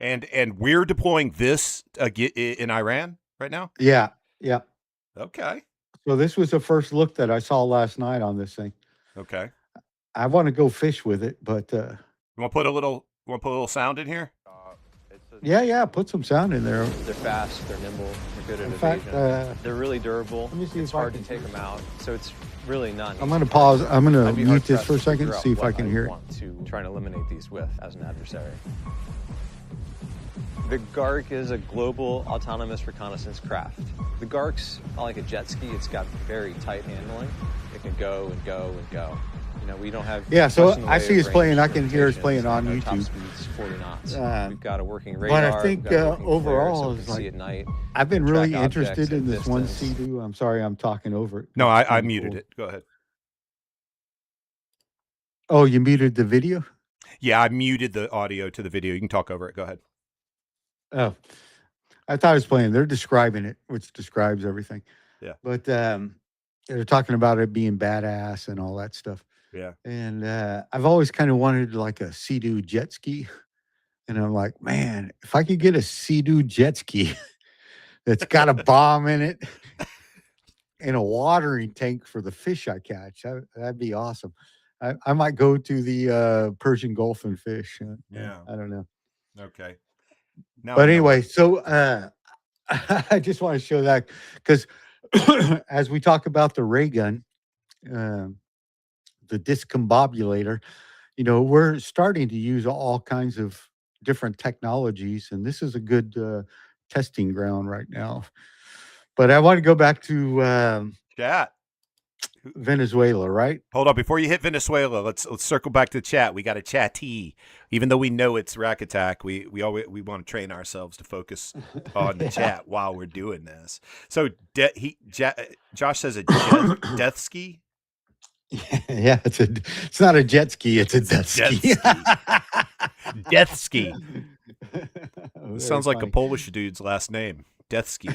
And we're deploying this in Iran right now? Yeah. Yeah. Okay. So this was the first look that I saw last night on this thing. Okay. I want to go fish with it, but you want to put a little sound in here? Yeah, put some sound in there. They're fast, they're nimble, they're good at In fact, evasion. They're really durable. let me see It's if I hard can to take them out, so it's really not. I'm going to pause. I'm going to I'd be mute this hard-pressed for a to second, figure out see if I what can hear it. want to try and eliminate these with as an adversary. The GARC is a global autonomous reconnaissance craft. The GARC's like a jet ski. It's got very tight handling. It can go and go and go. You know, we don't have. Yeah, so much in the I way see of it's playing. range I can hear it's playing on limitations. Our YouTube. Top speed's 40 knots. Um, We've got a working but radar. I think we've got a working flare, overall, so we it's can see like at night. I've been track really objects interested at in this one distance. Sea-Doo. I'm sorry, I'm talking over it. No, It's I kinda muted cool. it. Go ahead. Oh, you muted the video? Yeah, I muted the audio to the video. You can talk over it. Go ahead. Oh, I thought it was playing. They're describing it, which describes everything. Yeah. But they're talking about it being badass and all that stuff. Yeah. And I've always kind of wanted like a Sea-Doo jet ski. And I'm like, man, if I could get a Sea-Doo jet ski that's got a bomb in it and a watering tank for the fish I catch, that'd be awesome. I might go to the Persian Gulf and fish. Yeah. I don't know. Okay. Now, But anyway, so I just want to show that because as we talk about the ray gun, um, the discombobulator, we're starting to use all kinds of different technologies, and this is a good testing ground right now. But I want to go back to Chat. Venezuela, right? Hold on, before you hit Venezuela, let's circle back to the chat. We got a chatty. Even though we know it's Rack Attack, we want to train ourselves to focus on the chat while we're doing this. So Josh says a death ski. Yeah, it's not a jet ski, it's a death ski. Death ski. Very Sounds like a funny. Polish dude's last name. Death ski.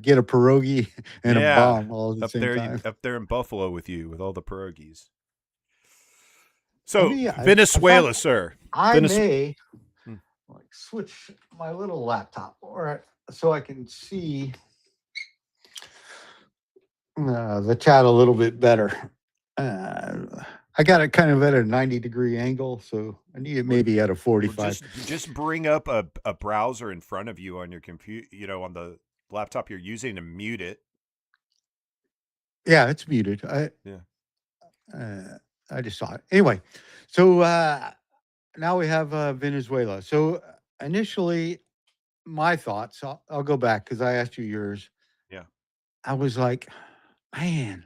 Get a pierogi and Yeah, a bomb all at the up same there, time. up there in Buffalo with you with all the pierogies. So I Venezuela, thought sir. I may Hmm. like switch my little laptop so I can see the chat a little bit better. I got it kind of at a 90-degree angle, so I need it maybe at a 45. Just bring up a browser in front of you on your computer, on the laptop you're using, and mute it. Yeah, it's muted. I just saw it. Anyway, so now we have Venezuela. So initially, my thoughts, I'll go back because I asked you yours. Yeah. I was like, man,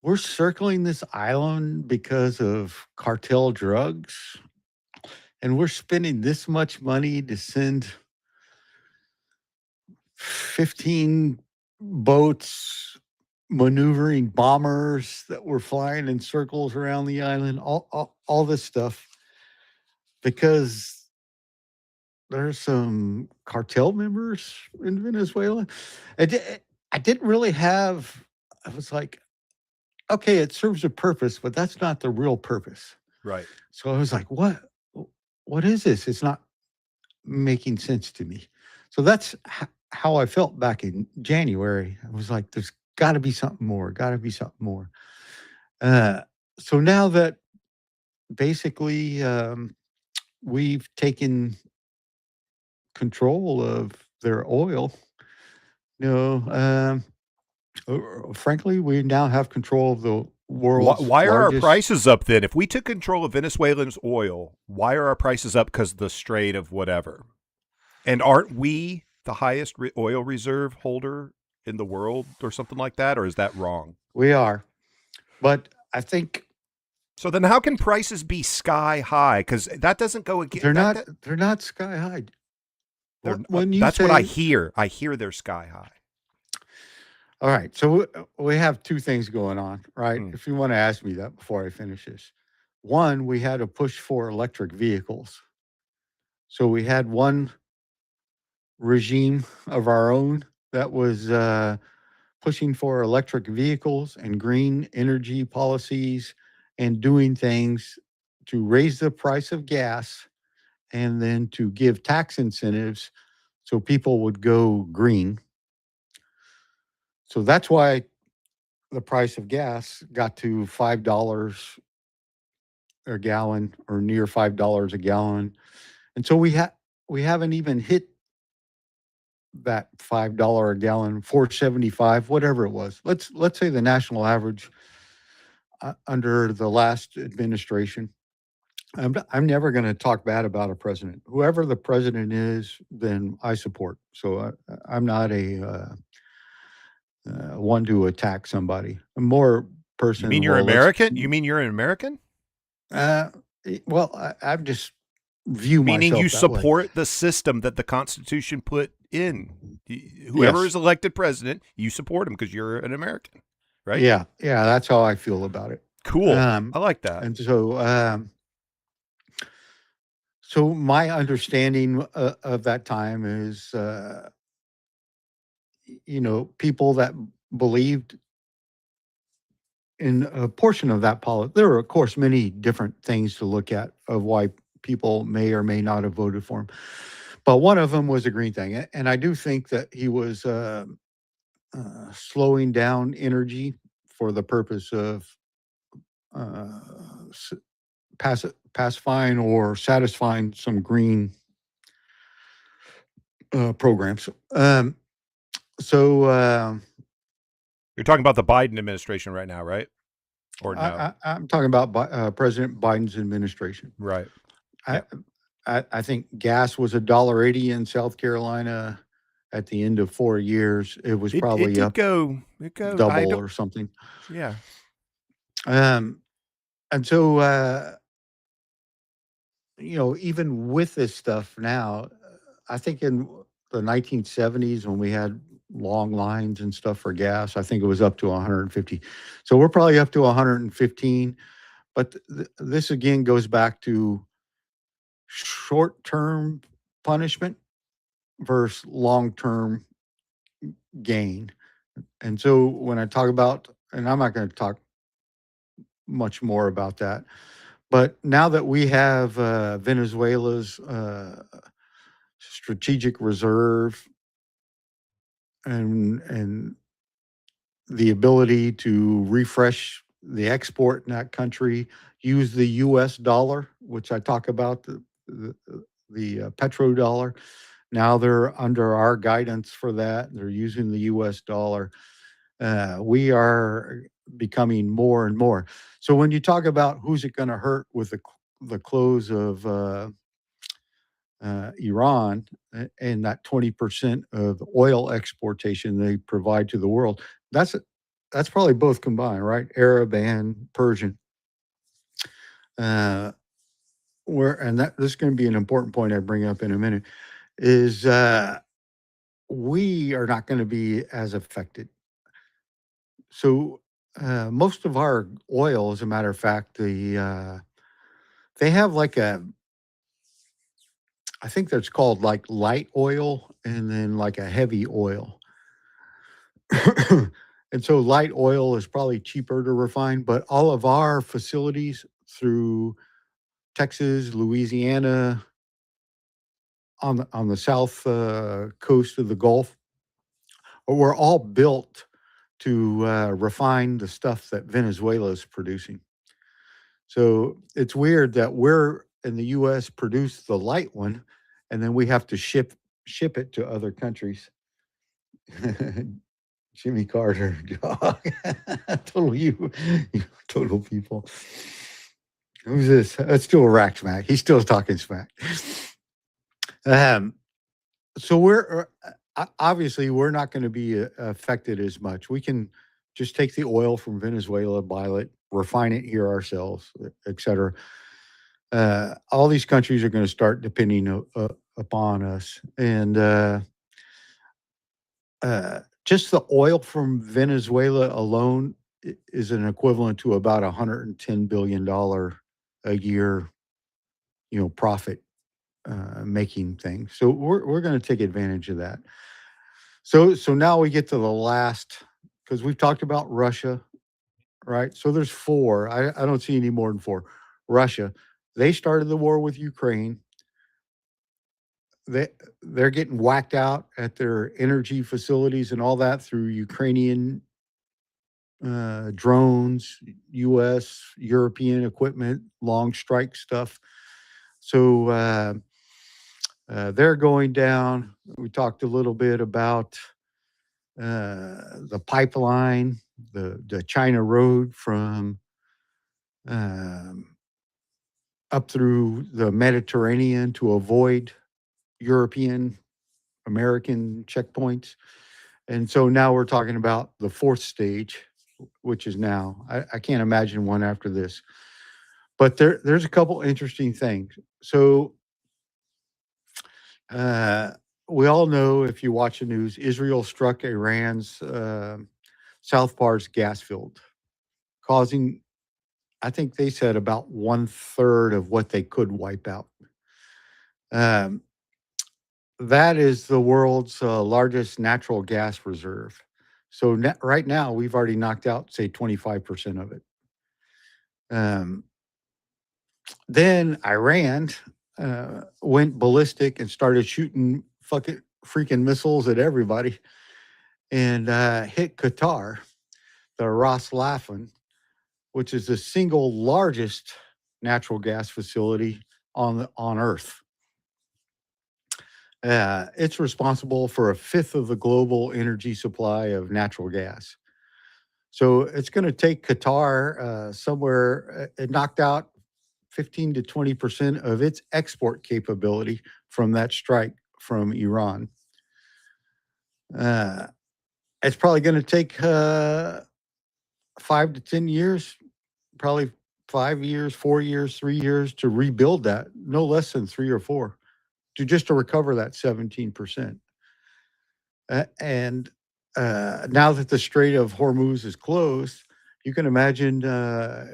we're circling this island because of cartel drugs, and we're spending this much money to send 15 boats, maneuvering bombers that were flying in circles around the island, all this stuff, because there's some cartel members in Venezuela. I didn't really have, I was like, okay, it serves a purpose, but that's not the real purpose. Right. So I was like, what is this? It's not making sense to me. So that's how I felt back in January. I was like, there's got to be something more, So now that basically we've taken control of their oil, frankly, we now have control of the world's Why are largest. our prices up then? If we took control of Venezuela's oil, why are our prices up? Because of the Strait of whatever. And aren't we the highest oil reserve holder in the world or something like that? Or is that wrong? We are. But I think so then how can prices be sky high? Because that doesn't go against. they're not sky high. That's what I hear. I hear they're sky high. All right. So we have two things going on, right? Hmm. If you want to ask me that before I finish this. One, we had a push for electric vehicles. So we had one regime of our own that was pushing for electric vehicles and green energy policies and doing things to raise the price of gas and then to give tax incentives so people would go green. So that's why the price of gas got to $5 a gallon or near $5 a gallon. And so we haven't even hit that $5 a gallon, 4.75, whatever it was. Let's say the national average under the last administration. I'm never going to talk bad about a president. Whoever the president is, then I support. So I'm not a one to attack somebody. I'm more person. You mean you're American? You mean you're an American? Well, I just view meaning myself you that support way. the system that the Constitution put in. Whoever Yes. is elected president, you support him because you're an American, right? Yeah, that's how I feel about it. Cool. I like that. And so, so my understanding of that time is, people that believed in a portion of that policy. There are, of course, many different things to look at of why people may or may not have voted for him. But one of them was a green thing. And I do think that he was slowing down energy for the purpose of pacifying or satisfying some green programs. So You're talking about the Biden administration right now, right? Or no? I'm talking about President Biden's administration. Right. I, I think gas was $1.80 in South Carolina at the end of 4 years. It was It probably did up go. It go. I double don't. or something. Yeah. And so, even with this stuff now, I think in the 1970s when we had long lines and stuff for gas, I think it was up to 150. So we're probably up to 115. But this again goes back to short-term punishment versus long-term gain. And so when I talk about, and I'm not going to talk much more about that, but now that we have Venezuela's strategic reserve and the ability to refresh the export in that country, use the U.S. dollar, which I talk about the petrodollar. Now they're under our guidance for that. They're using the U.S. dollar. We are becoming more and more. So when you talk about who's it going to hurt with the close of Iran and that 20% of oil exportation they provide to the world, that's probably both combined, right? Arab and Persian. This is going to be an important point I bring up in a minute, is we are not going to be as affected. So most of our oil, as a matter of fact, they have like I think that's called like light oil and then like a heavy oil. And so light oil is probably cheaper to refine, but all of our facilities through Texas, Louisiana, on the south coast of the Gulf, were all built to refine the stuff that Venezuela is producing. So it's weird that we're in the U.S. produce the light one, and then we have to ship it to other countries. Jimmy Carter, dog. you total people. Who's this? That's still rack smack. He's still talking smack. So we're obviously we're not going to be affected as much. We can just take the oil from Venezuela, boil it, refine it here ourselves, et cetera. All these countries are going to start depending upon us, and just the oil from Venezuela alone is an equivalent to about $110 billion a year, profit making thing. So we're going to take advantage of that. So now we get to the last, because we've talked about Russia, right? So there's four. I don't see any more than four. Russia, they started the war with Ukraine. They're getting whacked out at their energy facilities and all that through Ukrainian drones, U.S., European equipment, long strike stuff. So they're going down. We talked a little bit about the pipeline, the China road from up through the Mediterranean to avoid European, American checkpoints. And so now we're talking about the fourth stage, which is now. I can't imagine one after this. But there's a couple interesting things. So we all know, if you watch the news, Israel struck Iran's South Pars gas field, causing, I think they said, about 1/3 of what they could wipe out. That is the world's largest natural gas reserve. So right now, we've already knocked out, say, 25% of it. Then Iran went ballistic and started shooting freaking missiles at everybody, and hit Qatar, the Ras Laffan, which is the single largest natural gas facility on Earth. It's responsible for a fifth of the global energy supply of natural gas. So it's going to take Qatar somewhere. It knocked out 15 to 20% of its export capability from that strike from Iran. It's probably going to take 5 to 10 years, probably 5 years, 4 years, 3 years to rebuild that, no less than 3 or 4, to recover that 17%. And now that the Strait of Hormuz is closed, you can imagine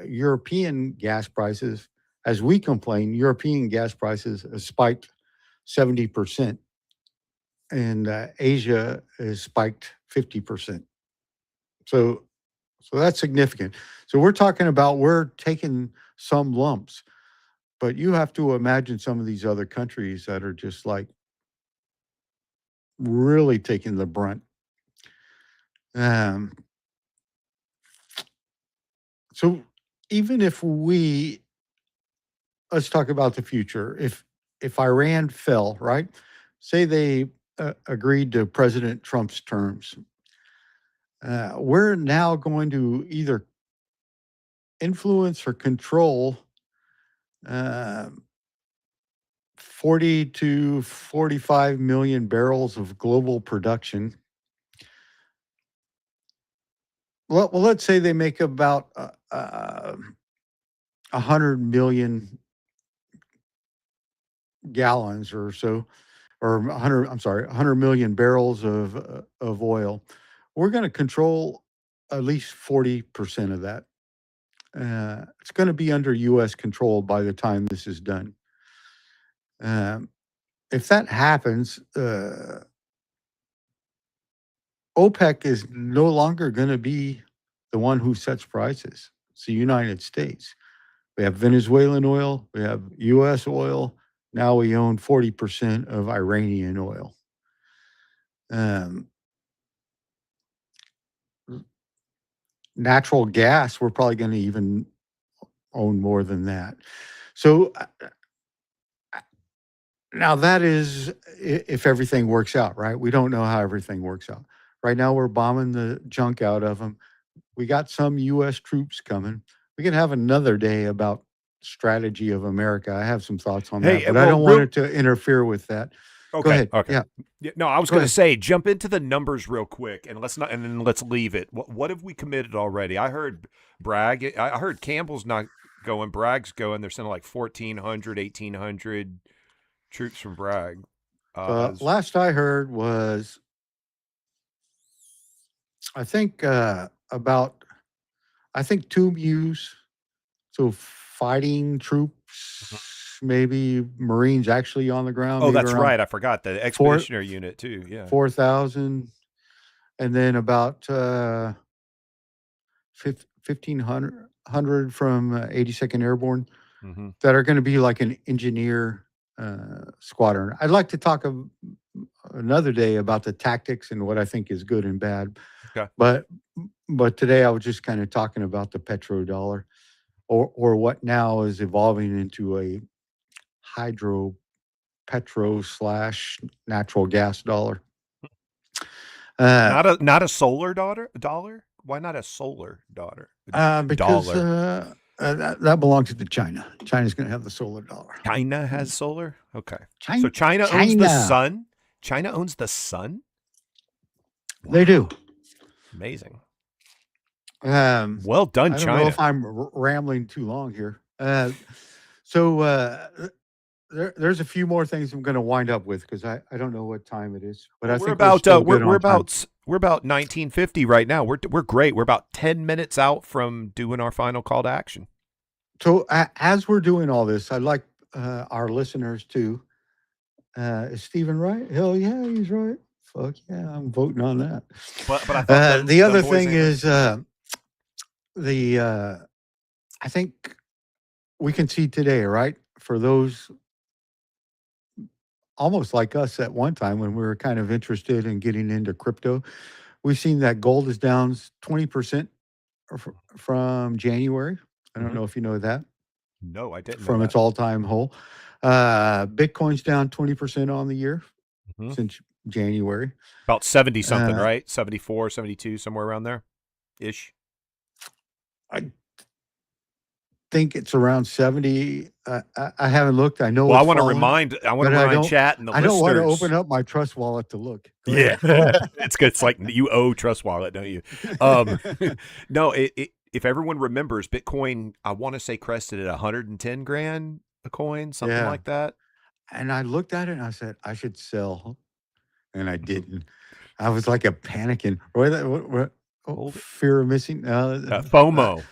European gas prices. As we complain, European gas prices have spiked 70%, and Asia has spiked 50%. So that's significant. So we're talking about we're taking some lumps, but you have to imagine some of these other countries that are just like really taking the brunt. So even if let's talk about the future. If Iran fell, right? Say they agreed to President Trump's terms. We're now going to either influence or control 40 to 45 million barrels of global production. Well, let's say they make about 100 million gallons or so, or 100 million barrels of oil. We're going to control at least 40% of that. It's going to be under U.S. control by the time this is done. If that happens, OPEC is no longer going to be the one who sets prices. It's the United States. We have Venezuelan oil, we have U.S. oil. Now we own 40% of Iranian oil. Natural gas, we're probably going to even own more than that. So now that is if everything works out, right? We don't know how everything works out. Right now we're bombing the junk out of them. We got some U.S. troops coming. We can have another day about strategy of America. I have some thoughts on that, but I don't want it to interfere with that. Okay. Go ahead. Okay. Yeah. No, I was Go going to ahead. say, jump into the numbers real quick, and then let's leave it. What have we committed already? I heard Bragg. I heard Campbell's not going. Bragg's going. They're sending like 1,400, 1,800 troops from Bragg. Last I heard was, I think 2 MUs, so fighting troops, maybe Marines actually on the ground. Oh, maybe that's around right. I forgot the expeditionary unit too. Yeah. 4,000, and then about 1,500 from 82nd Airborne Mm-hmm. that are going to be like an engineer squadron. I'd like to talk another day about the tactics and what I think is good and bad. Okay. But today I was just kind of talking about the petrodollar, or what now is evolving into a petro/ natural gas dollar. Not a solar dollar. Why not a solar dollar? Because that belongs to China. China's going to have the solar dollar. China has solar. Okay. China, So China owns the sun. China owns the sun. They do. Amazing. Well done, I don't China. know if I'm rambling too long here. There's a few more things I'm going to wind up with because I don't know what time it is, but I think we're about 1950 right now. We're great. We're about 10 minutes out from doing our final call to action. So as we're doing all this, I'd like our listeners to. Is Stephen right? Hell yeah, he's right. Fuck yeah, I'm voting on that. But I thought the other thing is I think we can see today, right? For those almost like us at one time when we were kind of interested in getting into crypto, we've seen that gold is down 20% from January. I don't know if you know that. No, I didn't. From its all-time low. Bitcoin's down 20% on the year. Mhm. since January. About 70 something, Uh, right? 74, 72, somewhere around there ish. I think it's around 70. I haven't looked. I know Well, it's fallen, I want to but remind chat and the I don't want to listeners. open up my Trust Wallet to look. Go Yeah, ahead. it's good. It's like you owe Trust Wallet, don't you? Um, no, if everyone remembers, Bitcoin, I want to say crested at 110 grand a coin, something Yeah. like that. And I looked at it and I said, I should sell. And I Mhm. didn't. I was like a panicking. Hold it. Fear of missing. FOMO.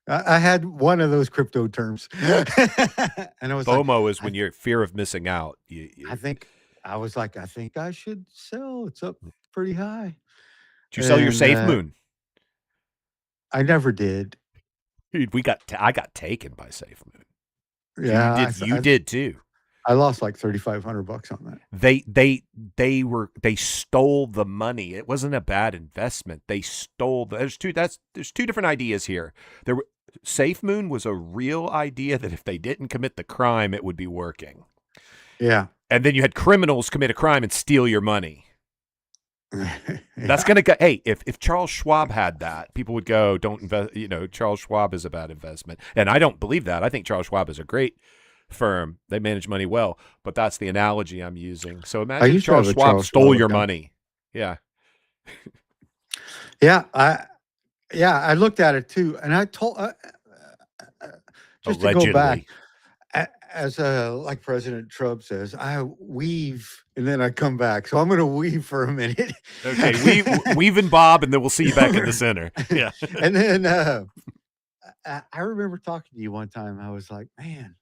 I had one of those crypto terms. And I was like, FOMO is I, when you're fear of missing out. I think, I was like, I think I should sell. It's up pretty high. Did you sell your And Safe Moon? I never did. Dude, I got taken by Safe Moon. Yeah. You did too. I lost like $3,500 on that. They stole the money. It wasn't a bad investment. They stole there's two different ideas here. Safe Moon was a real idea that if they didn't commit the crime, it would be working. Yeah. And then you had criminals commit a crime and steal your money. That's gonna go. Hey, if Charles Schwab had that, people would go, "Don't invest." Charles Schwab is a bad investment, and I don't believe that. I think Charles Schwab is a great firm. They manage money well, but that's the analogy I'm using. So imagine used to have Charles a Schwab Charles stole Schwab your account. money. Yeah. Yeah. I looked at it too. And I told, just to go back, as like President Trump says, I weave and then I come back. So I'm going to weave for a minute. Okay, weave and bob, and then we'll see you back in the center. Yeah. And then I remember talking to you one time. I was like, man,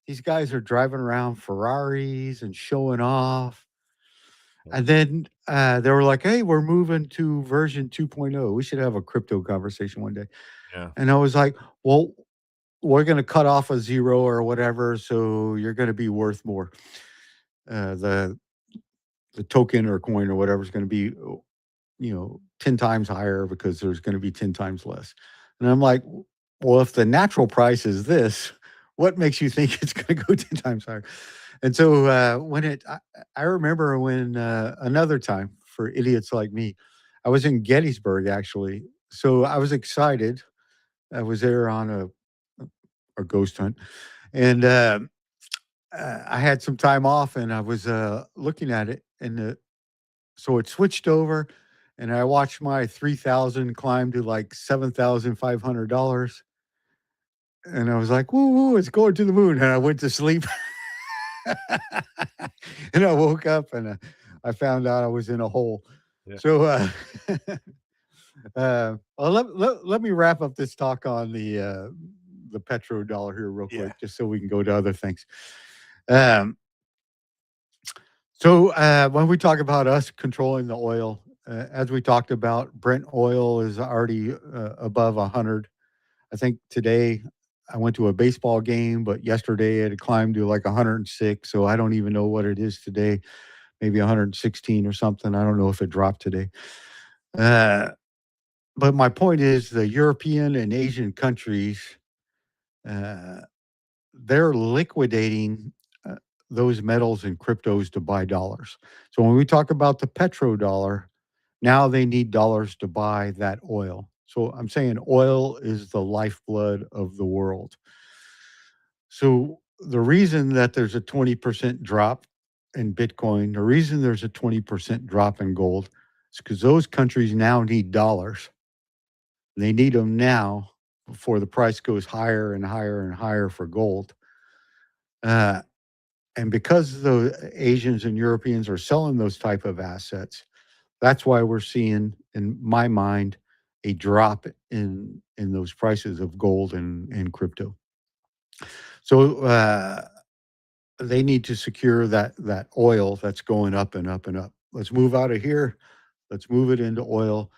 these guys are driving around Ferraris and showing off. And then they were like, hey, we're moving to version 2.0. We should have a crypto conversation one day. Yeah. And I was like, well, we're going to cut off a zero or whatever. So you're going to be worth more. The token or coin or whatever is going to be, 10 times higher because there's going to be 10 times less. And I'm like, well, if the natural price is this, what makes you think it's going to go 10 times higher? And so I remember when another time for idiots like me, I was in Gettysburg actually. So I was excited. I was there on a ghost hunt, and I had some time off, and I was looking at it, and so it switched over, and I watched my 3,000 climb to like $7,500, and I was like, "Woo, woo, it's going to the moon!" And I went to sleep, and I woke up, and I found out I was in a hole. Yeah. So, well, let me wrap up this talk on the petrodollar here real quick, Yeah. just so we can go to other things. So when we talk about us controlling the oil, as we talked about, Brent oil is already above 100. I think today I went to a baseball game, but yesterday it had climbed to like 106. So I don't even know what it is today, maybe 116 or something. I don't know if it dropped today. But my point is the European and Asian countries, they're liquidating those metals and cryptos to buy dollars. So when we talk about the petrodollar, now they need dollars to buy that oil. So I'm saying oil is the lifeblood of the world. So the reason that there's a 20% drop in Bitcoin, the reason there's a 20% drop in gold is because those countries now need dollars. They need them now before the price goes higher and higher and higher for gold. And because the Asians and Europeans are selling those type of assets, that's why we're seeing, in my mind, a drop in those prices of gold and crypto. So they need to secure that oil that's going up and up and up. Let's move out of here. Let's move it into oil.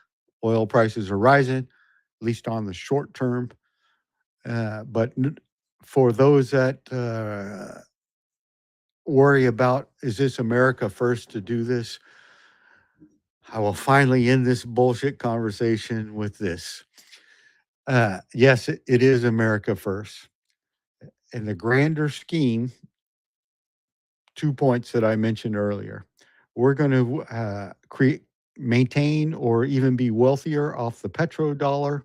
Oil prices are rising, at least on the short term. But for those that worry about, is this America first to do this? I will finally end this bullshit conversation with this. Yes, it is America first. In the grander scheme, 2 points that I mentioned earlier. we're going to maintain or even be wealthier off the petrodollar.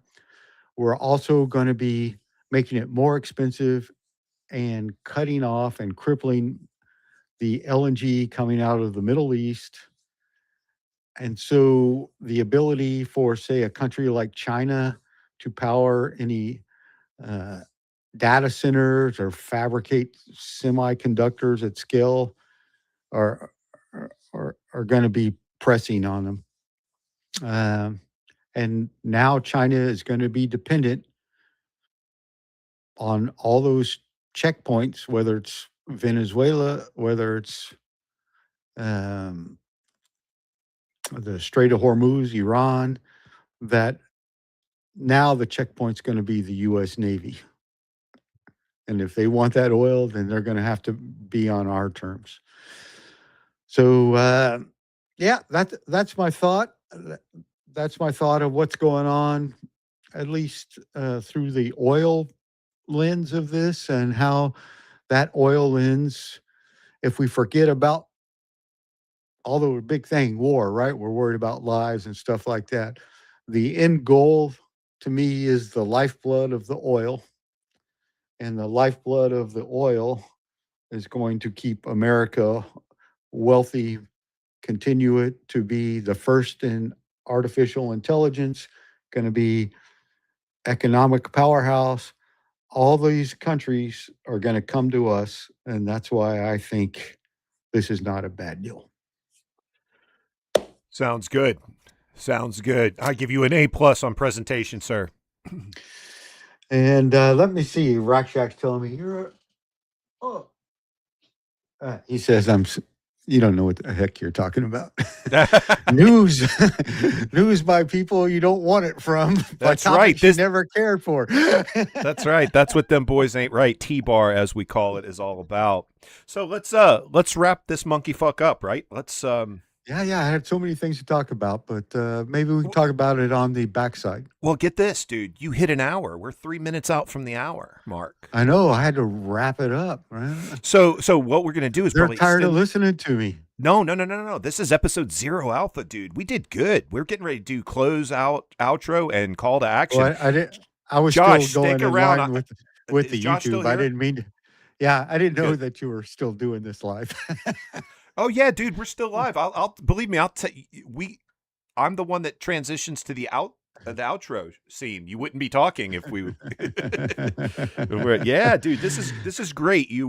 We're also going to be making it more expensive and cutting off and crippling the LNG coming out of the Middle East. And so the ability for, say, a country like China to power any data centers or fabricate semiconductors at scale are going to be pressing on them. And now China is going to be dependent on all those checkpoints, whether it's Venezuela, whether it's the Strait of Hormuz, Iran, that now the checkpoint's going to be the U.S. Navy. And if they want that oil, then they're going to have to be on our terms. So, yeah, that's my thought. That's my thought of what's going on, at least through the oil lens of this, and how that oil lens, if we forget about all the big thing, war, right? We're worried about lives and stuff like that. The end goal to me is the lifeblood of the oil. And the lifeblood of the oil is going to keep America wealthy, continue it to be the first in artificial intelligence, going to be economic powerhouse. All these countries are going to come to us, and that's why I think this is not a bad deal. Sounds good. Sounds good. I give you an A+ on presentation, sir. And let me see. Rock Shack's telling me he says you don't know what the heck you're talking about. News by people you don't want it from. That's right. This never cared for. That's right. That's what Them Boys Ain't Right, T-Bar, as we call it, is all about. So let's wrap this monkey fuck up, right? Let's Yeah, I had so many things to talk about, but maybe we can talk about it on the backside. Well, get this, dude. You hit an hour. We're 3 minutes out from the hour mark. I know. I had to wrap it up. Right? So what we're gonna do is they're probably tired of listening to me. No. This is episode 0 Alpha, dude. We did good. We're getting ready to do close out, outro, and call to action. Well, I didn't. I was Josh, still going stick in around. line with Is the Josh still YouTube. I here? didn't mean to. Yeah, I didn't know Good. that you were still doing this live. Oh yeah, dude, we're still live. I'll believe me. I'll tell you. I'm the one that transitions to the outro scene. You wouldn't be talking if we. Yeah, dude, this is great. You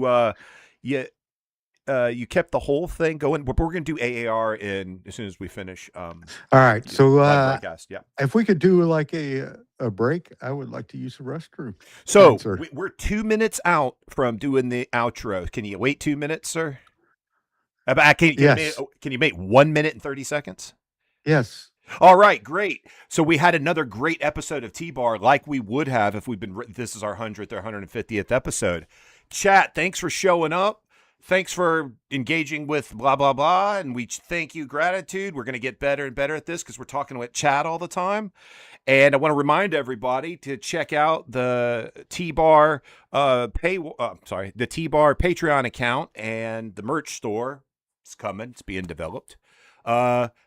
kept the whole thing going. We're going to do AAR in as soon as we finish. All right, so broadcast, yeah. if we could do like a break, I would like to use the restroom. So Sir. we're 2 minutes out from doing the outro. Can you wait 2 minutes, sir? Yes. Can you make 1 minute and 30 seconds? Yes. All right, great. So we had another great episode of T-Bar, like we would have if this is our 100th or 150th episode. Chat, thanks for showing up. Thanks for engaging with blah, blah, blah. And we thank you, gratitude. We're going to get better and better at this because we're talking with chat all the time. And I want to remind everybody to check out the T-Bar the T-Bar Patreon account and the merch store. It's coming. It's being developed.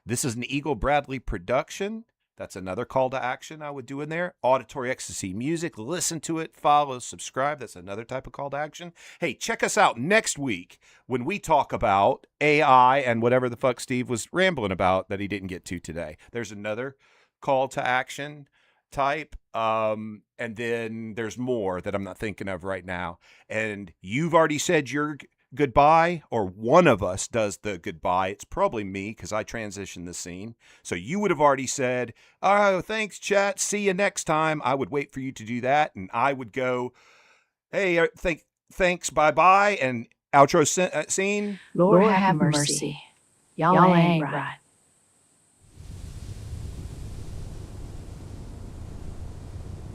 This is an Eagle Bradley production. That's another call to action I would do in there. Auditory Ecstasy Music. Listen to it. Follow. Subscribe. That's another type of call to action. Hey, check us out next week when we talk about AI and whatever the fuck Steve was rambling about that he didn't get to today. There's another call to action type. And then there's more that I'm not thinking of right now. And you've already said your goodbye, or one of us does the goodbye. It's probably me because I transition the scene. So you would have already said, oh, thanks, chat. See you next time. I would wait for you to do that. And I would go, hey, thanks, bye-bye. And outro scene. Lord have mercy. Y'all ain't right.